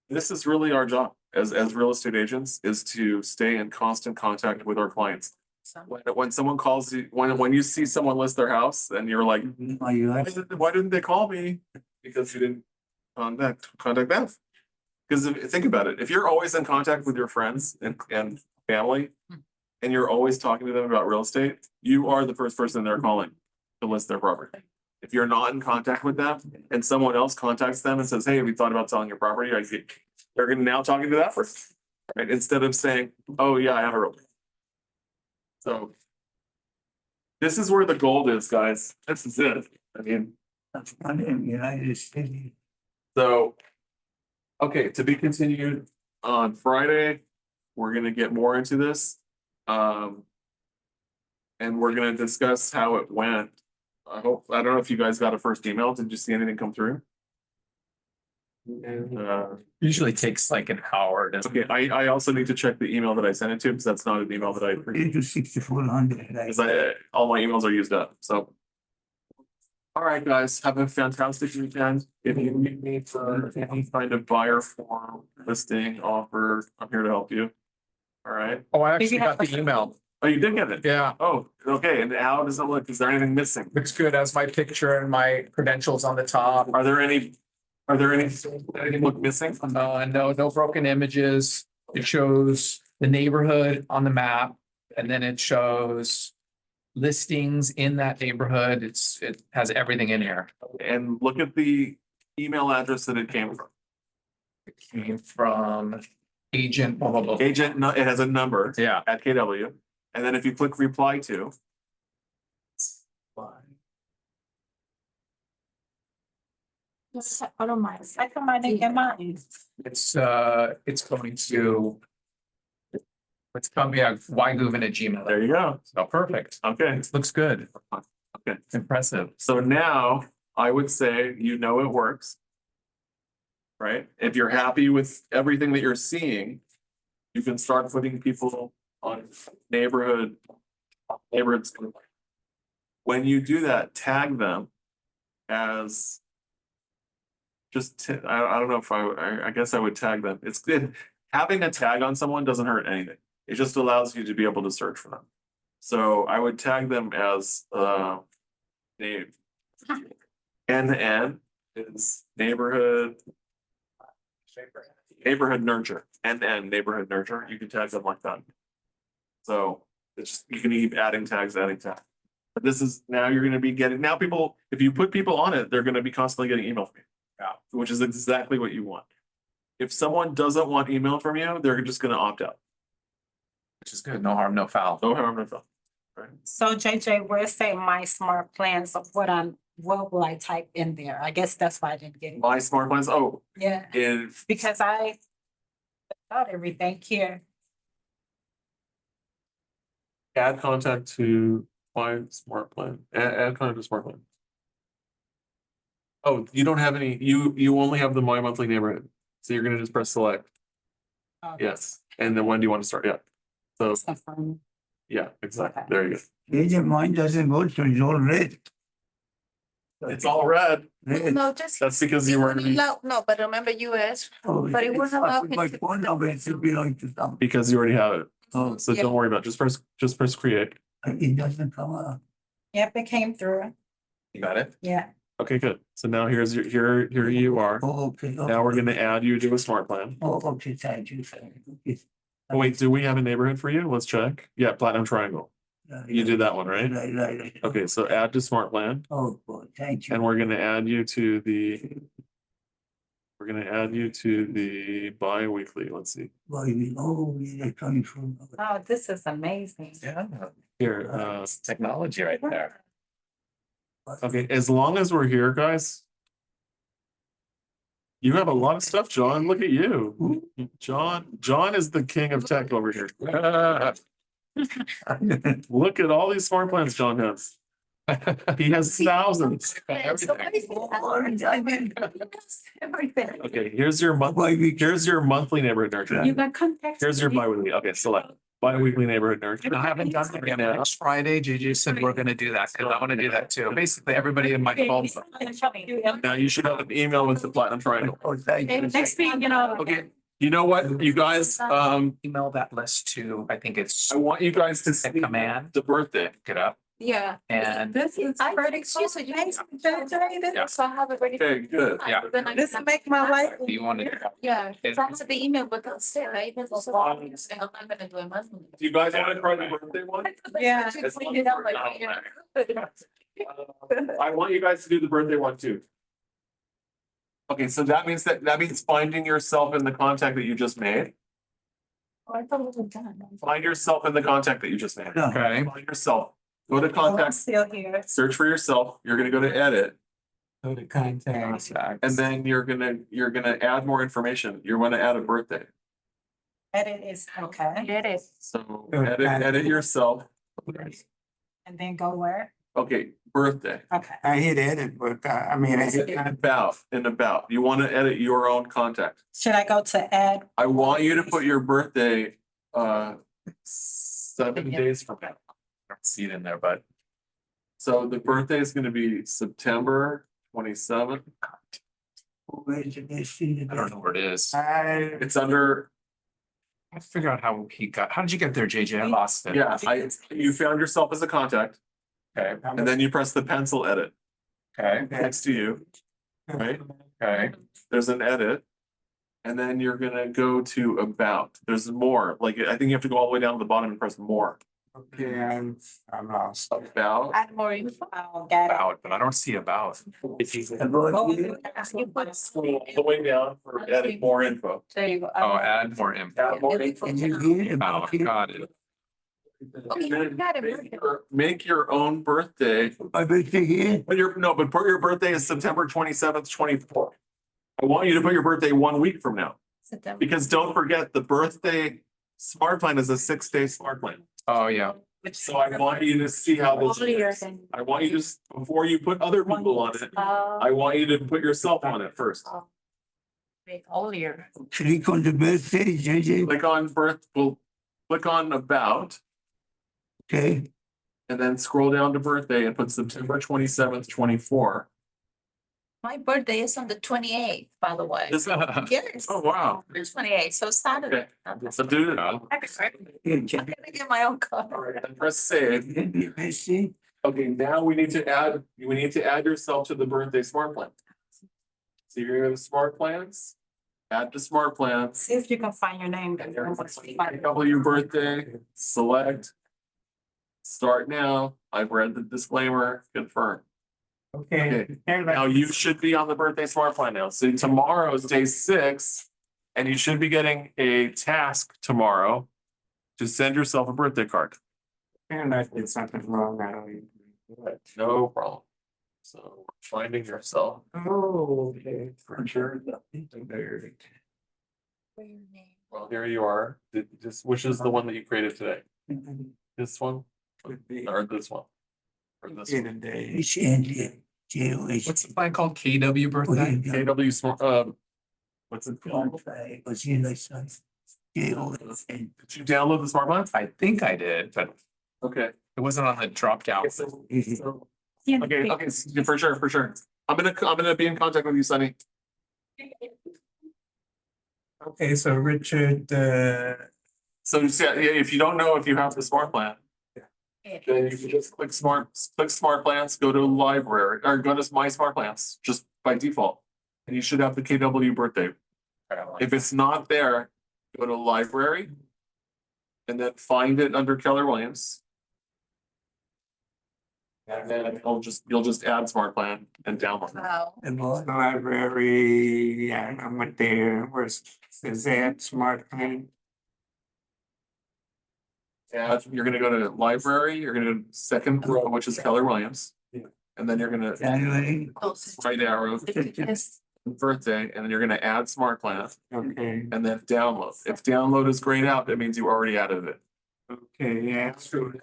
[SPEAKER 4] this is really our job as real estate agents, is to stay in constant contact with our clients. When someone calls you, when you see someone list their house and you're like, why didn't they call me? Because you didn't contact them. Because think about it, if you're always in contact with your friends and family, and you're always talking to them about real estate, you are the first person they're calling to list their property. If you're not in contact with them and someone else contacts them and says, hey, have you thought about selling your property? They're gonna now talking to that person, right? Instead of saying, oh yeah, I have a realtor. So this is where the gold is, guys. This is it. I mean,
[SPEAKER 2] That's one in United States.
[SPEAKER 4] so, okay, to be continued on Friday, we're gonna get more into this. And we're gonna discuss how it went. I don't know if you guys got a first email. Did you see anything come through?
[SPEAKER 5] Usually takes like an hour. doesn't
[SPEAKER 4] Okay,
[SPEAKER 5] it?
[SPEAKER 4] I also need to check the email that I sent it to, because that's not an email that I,
[SPEAKER 2] Into 6400.
[SPEAKER 4] because all my emails are used up, so. All right, guys, have a fantastic weekend. If you need me for any kind of buyer form, listing, offer, I'm here to help you. All right.
[SPEAKER 5] Oh, I actually got the email.
[SPEAKER 4] Oh, you did get it?
[SPEAKER 5] Yeah,
[SPEAKER 4] Oh, okay, and how does it look? Is there anything missing?
[SPEAKER 5] looks good. Has my picture and my credentials on the top.
[SPEAKER 4] Are there anything look missing?
[SPEAKER 5] No broken images. It shows the neighborhood on the map, and then it shows listings in that neighborhood. It has everything in here.
[SPEAKER 4] And look at the email address that it came from.
[SPEAKER 5] It came from agent, blah, blah, blah.
[SPEAKER 4] Agent, no, it has a number
[SPEAKER 5] Yeah,
[SPEAKER 4] at KW. And then if you click reply to.
[SPEAKER 1] I don't mind. I don't mind. I get mine.
[SPEAKER 5] it's going to. It's coming, yeah, yguven@gmail.
[SPEAKER 4] There you go.
[SPEAKER 5] So perfect.
[SPEAKER 4] Okay.
[SPEAKER 5] It looks good.
[SPEAKER 3] Impressive.
[SPEAKER 4] So now I would say, you know, it works. Right? If you're happy with everything that you're seeing, you can start putting people on neighborhoods. When you do that, tag them as I don't know if I guess I would tag them. It's good. Having a tag on someone doesn't hurt anything. It just allows you to be able to search for them. So I would tag them as name. NN is neighborhood nurture. NN neighborhood nurture. You can tag them like that. So it's just, you can keep adding tags. But this is now you're going to be getting people. If you put people on it, they're going to be constantly getting email from you. Yeah, which is exactly what you want. If someone doesn't want email from you, they're just going to opt out.
[SPEAKER 3] Which is good. No harm, no foul.
[SPEAKER 4] No harm, no foul. Right?
[SPEAKER 9] So JJ, where say my smart plans of what will I type in there? I guess that's why I didn't get it.
[SPEAKER 4] My smart plans. Oh,
[SPEAKER 9] Yeah,
[SPEAKER 4] if
[SPEAKER 9] because I got everything here.
[SPEAKER 4] add contact to my smart plan. Add contact to smart plan. Oh, you don't have any. You only have the my monthly neighborhood. So you're going to just press select. Yes, and then when do you want to start? Yeah. So
[SPEAKER 9] Confirm.
[SPEAKER 4] yeah, exactly.
[SPEAKER 9] Okay.
[SPEAKER 4] There you go.
[SPEAKER 2] JJ, mine doesn't go through, it's all red.
[SPEAKER 4] It's all red.
[SPEAKER 2] Red.
[SPEAKER 7] No, just.
[SPEAKER 4] That's because you
[SPEAKER 7] it
[SPEAKER 4] weren't.
[SPEAKER 7] wouldn't allow- No, but remember US,
[SPEAKER 2] Oh,
[SPEAKER 7] But it wouldn't allow
[SPEAKER 2] My
[SPEAKER 7] him to-
[SPEAKER 2] phone number, it should belong to some,
[SPEAKER 4] Because you already have it.
[SPEAKER 2] oh,
[SPEAKER 4] So
[SPEAKER 7] Yeah.
[SPEAKER 4] don't worry about it. Just press create.
[SPEAKER 2] it doesn't come up.
[SPEAKER 9] Yep, it came through.
[SPEAKER 3] You got it?
[SPEAKER 9] Yeah.
[SPEAKER 4] Okay, good. So now here's your here you are.
[SPEAKER 2] Oh, okay.
[SPEAKER 4] Now we're gonna add you to a smart plan.
[SPEAKER 2] Oh, okay, thank you. Okay.
[SPEAKER 4] Oh, wait, do we have a neighborhood for you? Let's check. Yeah, Platinum Triangle. You did that one, right?
[SPEAKER 2] Right.
[SPEAKER 4] Okay, so add to smart plan,
[SPEAKER 2] Oh, boy, thank you.
[SPEAKER 4] and we're gonna add you to the. We're gonna add you to the bi-weekly. Let's see.
[SPEAKER 2] Well, oh, they're coming from.
[SPEAKER 9] Oh, this is amazing.
[SPEAKER 3] Yeah.
[SPEAKER 4] Here,
[SPEAKER 3] It's technology right there.
[SPEAKER 4] okay, as long as we're here, guys. You have a lot of stuff, John. Look at you. John is the king of tech over here. Look at all these smart plans John has. He has thousands. Okay, here's your monthly neighborhood nurture.
[SPEAKER 1] You got contact.
[SPEAKER 4] Here's your bi-weekly. Okay, select bi-weekly neighborhood nurture.
[SPEAKER 5] I haven't done that yet. Next Friday, JJ said we're gonna do that, because I want to do that too. Basically, everybody in my phone.
[SPEAKER 4] Now you should have an email with the platinum triangle.
[SPEAKER 2] Oh, thank you.
[SPEAKER 1] Next week,
[SPEAKER 4] Okay, you know what, you guys,
[SPEAKER 5] Email that list to, I think it's
[SPEAKER 4] I want you guys to
[SPEAKER 5] a
[SPEAKER 4] see
[SPEAKER 5] command,
[SPEAKER 4] the birthday.
[SPEAKER 5] pick it up,
[SPEAKER 7] yeah.
[SPEAKER 5] and
[SPEAKER 9] This is
[SPEAKER 7] I
[SPEAKER 9] pretty
[SPEAKER 7] excuse
[SPEAKER 9] cool.
[SPEAKER 7] you.
[SPEAKER 5] Yeah.
[SPEAKER 7] So I have it ready.
[SPEAKER 4] Okay, good.
[SPEAKER 5] Yeah.
[SPEAKER 7] Then I
[SPEAKER 9] This
[SPEAKER 7] can-
[SPEAKER 9] make my life.
[SPEAKER 5] do you want to?
[SPEAKER 7] Yeah, so I have the email, but that's it, right? I'm not gonna do a monthly.
[SPEAKER 4] Do you guys want to try the birthday one?
[SPEAKER 9] Yeah.
[SPEAKER 7] Just clean it up, like, you know.
[SPEAKER 4] I want you guys to do the birthday one too. Okay, so that means finding yourself in the contact that you just made.
[SPEAKER 7] Oh, I thought it was done.
[SPEAKER 4] Find yourself in the contact that you just made.
[SPEAKER 5] Okay.
[SPEAKER 4] Find yourself. Go to
[SPEAKER 9] Oh, I'm
[SPEAKER 4] contact,
[SPEAKER 9] still here.
[SPEAKER 4] search for yourself. You're gonna go to edit,
[SPEAKER 6] So the contact.
[SPEAKER 4] and then you're gonna add more information. You're gonna add a birthday.
[SPEAKER 9] Edit is, okay.
[SPEAKER 1] It is.
[SPEAKER 4] So edit yourself.
[SPEAKER 9] And then go where?
[SPEAKER 4] Okay, birthday.
[SPEAKER 9] Okay.
[SPEAKER 6] I hit edit, but I mean, I hit.
[SPEAKER 4] About. You want to edit your own contact.
[SPEAKER 9] Should I go to add?
[SPEAKER 4] I want you to put your birthday 7 days from now.
[SPEAKER 3] I don't see it in there, but
[SPEAKER 4] So the birthday is gonna be September 27th.
[SPEAKER 2] Where did they see
[SPEAKER 3] I don't know where it is.
[SPEAKER 4] It's under,
[SPEAKER 5] I figure out how did you get there, JJ? I lost it.
[SPEAKER 4] yeah, you found yourself as a contact,
[SPEAKER 3] Okay,
[SPEAKER 4] and then you press the pencil edit
[SPEAKER 3] okay,
[SPEAKER 4] next to you, right?
[SPEAKER 3] okay.
[SPEAKER 4] There's an edit. And then you're gonna go to about, there's more, like, I think you have to go all the way down to the bottom and press more.
[SPEAKER 6] Okay, I'm lost.
[SPEAKER 4] About,
[SPEAKER 7] Add more info.
[SPEAKER 9] I'll get it.
[SPEAKER 5] About, but I don't see about.
[SPEAKER 9] Oh,
[SPEAKER 4] all the way down for edit more info.
[SPEAKER 7] There you go.
[SPEAKER 5] Oh, add more info.
[SPEAKER 4] Add more info.
[SPEAKER 2] And you hear
[SPEAKER 5] Oh,
[SPEAKER 2] about it?
[SPEAKER 5] got it.
[SPEAKER 7] Okay, you got it.
[SPEAKER 4] Make your own birthday.
[SPEAKER 2] My birthday here?
[SPEAKER 4] But put your birthday is September 27th, 24. I want you to put your birthday 1 week from now,
[SPEAKER 7] September.
[SPEAKER 4] because don't forget the birthday smart plan is a 6-day smart plan.
[SPEAKER 5] Oh, yeah.
[SPEAKER 4] So I want you to see how this works. I want you to, before you put other people on it, I want you to put yourself on it first.
[SPEAKER 1] All year.
[SPEAKER 2] Click on the birthday, JJ,
[SPEAKER 4] Click on birth, well, click on about,
[SPEAKER 2] okay?
[SPEAKER 4] and then scroll down to birthday and put September 27th, 24.
[SPEAKER 7] My birthday is on the 28th, by the way.
[SPEAKER 4] Is that?
[SPEAKER 7] Yes.
[SPEAKER 4] Oh, wow.
[SPEAKER 7] The 28th, so Saturday.
[SPEAKER 4] Okay. So do it. All
[SPEAKER 2] Yeah,
[SPEAKER 7] I'm gonna get my own car.
[SPEAKER 4] right, then press save.
[SPEAKER 2] Happy birthday.
[SPEAKER 4] Okay, now we need to add yourself to the birthday smart plan. So you're gonna go to smart plans, add to smart plans.
[SPEAKER 1] See if you can find your name.
[SPEAKER 4] And you're gonna double your birthday, select. Start now. I've read the disclaimer, confirm.
[SPEAKER 6] Okay.
[SPEAKER 4] Okay, now you should be on the birthday smart plan now. So tomorrow is day 6. And you should be getting a task tomorrow to send yourself a birthday card.
[SPEAKER 6] And I did something wrong, I don't even. do it.
[SPEAKER 4] No problem. So finding yourself.
[SPEAKER 6] Oh, okay.
[SPEAKER 4] For sure. Well, here you are. Which is the one that you created today? This one
[SPEAKER 6] Could be.
[SPEAKER 4] or this one? Or this
[SPEAKER 6] In
[SPEAKER 4] one?
[SPEAKER 6] a day.
[SPEAKER 2] H N J, JOH.
[SPEAKER 5] What's the plan called? KW birthday?
[SPEAKER 4] KW smart, what's it called?
[SPEAKER 2] What's your next one? JOH.
[SPEAKER 4] Did you download the smart plan?
[SPEAKER 5] I think I did, but
[SPEAKER 4] Okay.
[SPEAKER 5] it wasn't on the drop down.
[SPEAKER 4] Okay, for sure. I'm gonna be in contact with you, Sunny.
[SPEAKER 6] Okay, so Richard,
[SPEAKER 4] So yeah, if you don't know if you have the smart plan. Then you can just click smart plans, go to library, or go to my smart plans, just by default. And you should have the KW birthday. If it's not there, go to library. And then find it under Keller Williams. And then you'll just add smart plan and download.
[SPEAKER 7] Wow.
[SPEAKER 2] And what?
[SPEAKER 6] library, yeah, I went there, where's, is that smart plan?
[SPEAKER 4] Yeah, you're gonna go to library, you're gonna go to second row, which is Keller Williams.
[SPEAKER 6] Yeah.
[SPEAKER 4] And then you're gonna
[SPEAKER 2] January.
[SPEAKER 4] right arrow, birthday, and then you're gonna add smart plan
[SPEAKER 6] Okay,
[SPEAKER 4] and then download. If download is grayed out, that means you already added it.
[SPEAKER 6] okay, yeah, true.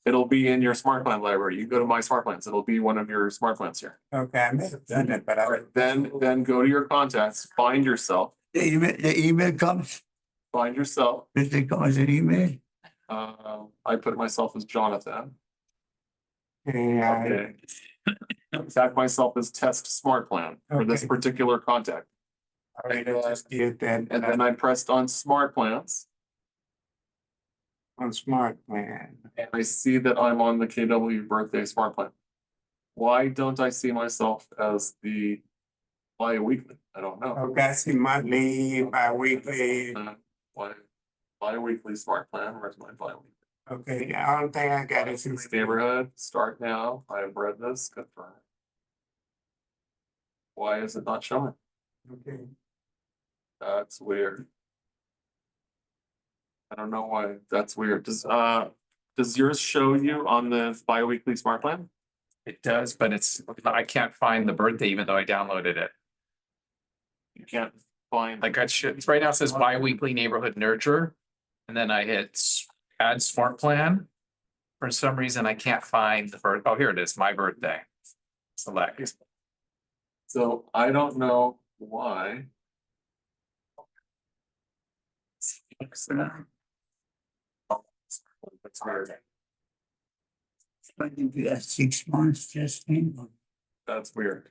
[SPEAKER 4] It'll be in your smart plan library. You go to my smart plans, it'll be one of your smart plans here.
[SPEAKER 6] Okay, I may have done it, but I.
[SPEAKER 4] Then go to your contacts, find yourself,
[SPEAKER 2] The email comes,
[SPEAKER 4] find
[SPEAKER 2] comes an email.
[SPEAKER 4] I put myself as Jonathan.
[SPEAKER 6] Yeah,
[SPEAKER 4] Okay. Tag myself as test smart plan for this
[SPEAKER 6] Okay.
[SPEAKER 4] particular contact.
[SPEAKER 6] all right, I just did that.
[SPEAKER 4] And then I pressed on smart plans
[SPEAKER 6] On smart plan.
[SPEAKER 4] and I see that I'm on the KW birthday smart plan. Why don't I see myself as the bi-weekly? I don't know.
[SPEAKER 6] Okay, I see monthly, bi-weekly,
[SPEAKER 4] Why bi-weekly smart plan? Where's my bi-weekly?
[SPEAKER 6] okay, the only thing I got is.
[SPEAKER 4] Neighborhood, start now. I have read this, confirm. Why is it not showing?
[SPEAKER 6] Okay,
[SPEAKER 4] That's weird. I don't know why that's weird. Does yours show you on the bi-weekly smart plan?
[SPEAKER 5] It does, but I can't find the birthday even though I downloaded it.
[SPEAKER 4] You can't find.
[SPEAKER 5] Like I should, right now it says bi-weekly neighborhood nurture. And then I hit add smart plan. For some reason, I can't find the birth. Oh, here it is, my birthday. Select.
[SPEAKER 4] So I don't know why.
[SPEAKER 5] Fix that.
[SPEAKER 4] That's weird.
[SPEAKER 2] But if you have 6 months, just in.
[SPEAKER 4] That's weird.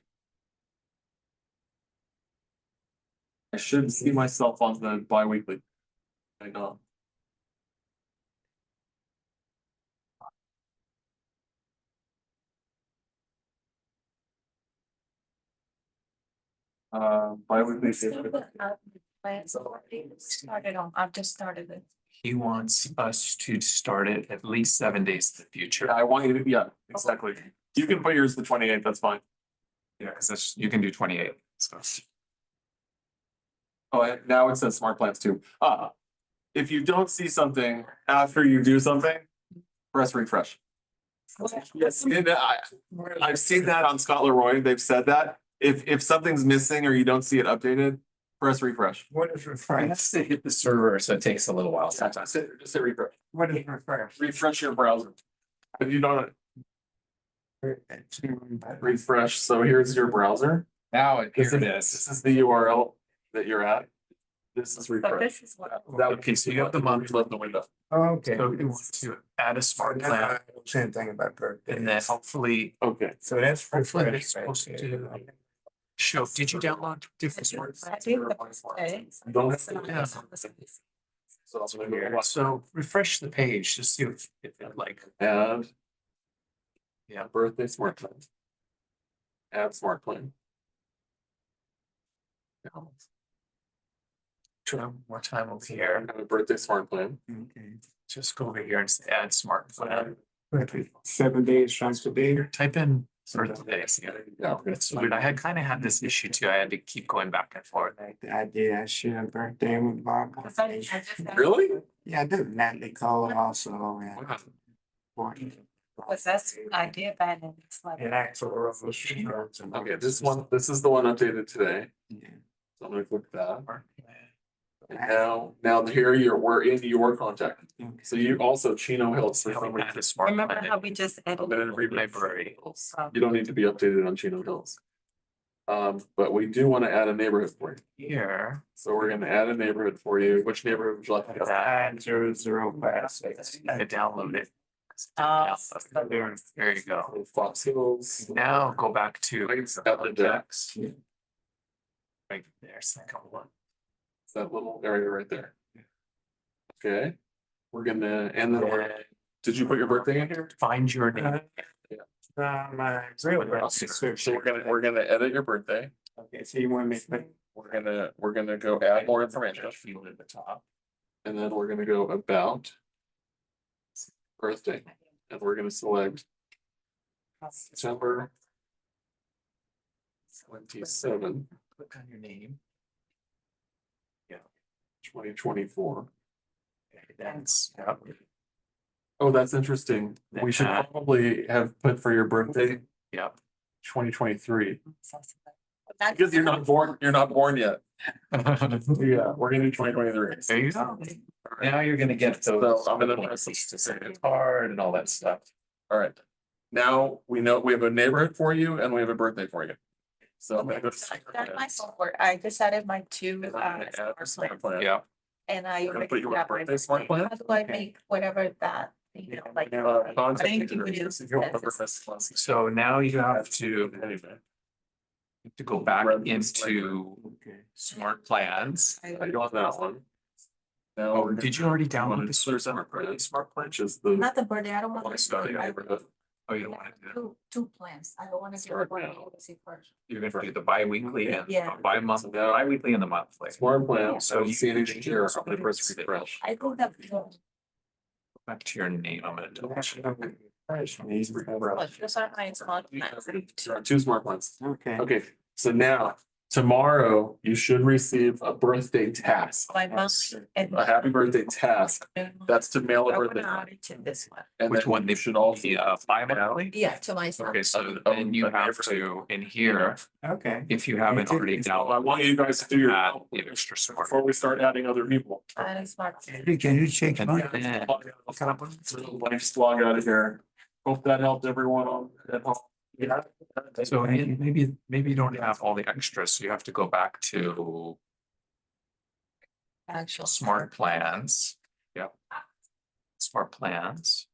[SPEAKER 4] I should see myself on the bi-weekly. I know. Bi-weekly.
[SPEAKER 7] Plans already started on, I've just started it.
[SPEAKER 5] He wants us to start it at least 7 days in the future.
[SPEAKER 4] I want you to, yeah, exactly. You can put yours the 28th, that's fine.
[SPEAKER 5] Yeah, because you can do 28. So
[SPEAKER 4] Oh, and now it says smart plans too. If you don't see something after you do something, press refresh. Yes, I've seen that on Scott Leroy. They've said that if something's missing or you don't see it updated, Press refresh.
[SPEAKER 6] What is
[SPEAKER 5] It
[SPEAKER 6] refresh?
[SPEAKER 5] has to hit the server, so it takes a little while sometimes.
[SPEAKER 4] Just hit refresh.
[SPEAKER 6] What is refresh?
[SPEAKER 4] Refresh your browser. If you don't refresh, so here's your browser.
[SPEAKER 5] Now it, here
[SPEAKER 4] This
[SPEAKER 5] it
[SPEAKER 4] is,
[SPEAKER 5] is.
[SPEAKER 4] this is the URL that you're at. This is
[SPEAKER 1] So
[SPEAKER 4] refresh.
[SPEAKER 1] this is what.
[SPEAKER 4] That would
[SPEAKER 5] Okay, so you have the month.
[SPEAKER 4] left the window.
[SPEAKER 6] Okay.
[SPEAKER 5] So you want to add a smart plan
[SPEAKER 6] Same thing about birthday.
[SPEAKER 5] and then hopefully,
[SPEAKER 4] Okay.
[SPEAKER 6] So that's
[SPEAKER 5] hopefully
[SPEAKER 6] refresh.
[SPEAKER 5] it's supposed to show, did you download different smart?
[SPEAKER 1] I did the first day.
[SPEAKER 4] Don't have
[SPEAKER 1] So
[SPEAKER 4] to.
[SPEAKER 5] Yeah.
[SPEAKER 4] So that's what I'm gonna watch.
[SPEAKER 5] So refresh the page to see if it like,
[SPEAKER 4] Add
[SPEAKER 5] yeah,
[SPEAKER 4] birthday smart plan. Add smart plan.
[SPEAKER 5] try one more time over here.
[SPEAKER 4] Add a birthday smart plan.
[SPEAKER 6] Okay.
[SPEAKER 5] Just go over here and say add smart plan.
[SPEAKER 6] 7 days from today.
[SPEAKER 5] Type in birthdays. Yeah.
[SPEAKER 4] Yeah.
[SPEAKER 5] It's weird. I had kind of had this issue too. I had to keep going back and forth.
[SPEAKER 6] I did, I share a birthday with Bob.
[SPEAKER 1] So I just got-
[SPEAKER 4] Really?
[SPEAKER 6] Yeah, I do, Natalie Cole also, and.
[SPEAKER 4] Wow.
[SPEAKER 1] Was that's, I did that and it's like.
[SPEAKER 6] And actual.
[SPEAKER 4] Okay, this is the one updated today.
[SPEAKER 6] Yeah.
[SPEAKER 4] So I'm gonna click that.
[SPEAKER 5] Smart plan.
[SPEAKER 4] And now here we're in your contact. So you also Chino Hills. for
[SPEAKER 5] How
[SPEAKER 4] some
[SPEAKER 5] we had
[SPEAKER 4] reason.
[SPEAKER 5] a smart
[SPEAKER 1] Remember
[SPEAKER 5] plan.
[SPEAKER 1] how we just
[SPEAKER 4] I'm
[SPEAKER 1] added.
[SPEAKER 4] gonna read
[SPEAKER 5] Library.
[SPEAKER 4] You don't need to be updated on Chino Hills. But we do want to add a neighborhood for you.
[SPEAKER 5] Here,
[SPEAKER 4] So we're gonna add a neighborhood for you. Which neighborhood would you like to add?
[SPEAKER 6] 90056.
[SPEAKER 5] I download it.
[SPEAKER 1] Oh.
[SPEAKER 5] There you go.
[SPEAKER 4] Fox Hills.
[SPEAKER 5] Now go back to
[SPEAKER 4] At the decks.
[SPEAKER 5] right there, second one.
[SPEAKER 4] It's that little area right there. Okay, we're gonna, and then did you put your birthday in here?
[SPEAKER 5] Find your name.
[SPEAKER 6] My real birthday.
[SPEAKER 4] So we're gonna edit your birthday.
[SPEAKER 6] Okay, so you want me to put.
[SPEAKER 4] We're gonna go add more information.
[SPEAKER 5] Field at the top.
[SPEAKER 4] And then we're gonna go about birthday, and we're gonna select September 27,
[SPEAKER 5] Click on your name.
[SPEAKER 4] 2024.
[SPEAKER 5] That's, yeah.
[SPEAKER 4] Oh, that's interesting. We should probably have put for your birthday,
[SPEAKER 5] Yeah.
[SPEAKER 4] 2023,
[SPEAKER 7] That's-
[SPEAKER 4] because you're not born yet. Yeah, we're gonna do 2023.
[SPEAKER 5] There you go. Now you're gonna get those.
[SPEAKER 4] So I'm gonna
[SPEAKER 5] to say it's hard and all that stuff.
[SPEAKER 4] All right. Now we know we have a neighborhood for you and we have a birthday for you. So I'm gonna go.
[SPEAKER 7] That's my software. I just added my two,
[SPEAKER 4] Add a smart plan.
[SPEAKER 5] Yeah.
[SPEAKER 7] and I.
[SPEAKER 4] We're gonna put you on
[SPEAKER 7] already got my
[SPEAKER 4] birthday smart plan?
[SPEAKER 7] How do I make whatever that, you know, like?
[SPEAKER 4] Contact
[SPEAKER 1] Thank you.
[SPEAKER 4] information, if you want to request one.
[SPEAKER 5] So now you have to
[SPEAKER 4] Anyway,
[SPEAKER 5] go back
[SPEAKER 4] Rather than
[SPEAKER 5] into smart plans.
[SPEAKER 4] I got that one. Now.
[SPEAKER 5] Oh,
[SPEAKER 4] we're
[SPEAKER 5] did you
[SPEAKER 4] gonna-
[SPEAKER 5] already download
[SPEAKER 4] wanna
[SPEAKER 5] the
[SPEAKER 4] do
[SPEAKER 5] smart plan?
[SPEAKER 4] Smart plan, which is the.
[SPEAKER 7] Not the birthday, I don't want.
[SPEAKER 4] Wanna start your neighborhood.
[SPEAKER 5] Oh, you don't want to do
[SPEAKER 7] Two plans. I don't want to do
[SPEAKER 4] Start
[SPEAKER 7] one.
[SPEAKER 4] now.
[SPEAKER 5] it. You're gonna do the bi-weekly and
[SPEAKER 7] Yeah.
[SPEAKER 5] bi-month, bi-weekly and the monthly.
[SPEAKER 4] Smart plan, so
[SPEAKER 5] So
[SPEAKER 4] you see anything here, I'm gonna press refresh.
[SPEAKER 7] I think that.
[SPEAKER 5] Back to your name, I'm gonna double check.
[SPEAKER 7] Those are my small plans.
[SPEAKER 4] There are two smart plans.
[SPEAKER 6] Okay.
[SPEAKER 4] Okay, so now, tomorrow, you should receive a birthday task,
[SPEAKER 7] My mom and.
[SPEAKER 4] a happy birthday task. That's to mail a
[SPEAKER 7] I
[SPEAKER 4] birthday.
[SPEAKER 7] wanna add it to this one.
[SPEAKER 4] And
[SPEAKER 5] Which
[SPEAKER 4] then
[SPEAKER 5] one?
[SPEAKER 4] you should also.
[SPEAKER 5] Bi-monthly?
[SPEAKER 7] Yeah, to myself.
[SPEAKER 5] Okay, so then you have to, in here,
[SPEAKER 6] Okay.
[SPEAKER 5] if you haven't already
[SPEAKER 4] I
[SPEAKER 5] downloaded,
[SPEAKER 4] want you guys to do your,
[SPEAKER 5] add the extra smart.
[SPEAKER 4] before we start adding other people.
[SPEAKER 7] And it's smart.
[SPEAKER 2] Can you check
[SPEAKER 5] And
[SPEAKER 2] mine?
[SPEAKER 5] then,
[SPEAKER 4] Just log out of here. Hope that helped everyone on at home. Yeah.
[SPEAKER 5] so maybe you don't have all the extras, so you have to go back to
[SPEAKER 7] Actual.
[SPEAKER 5] smart plans. Yep. Smart plans.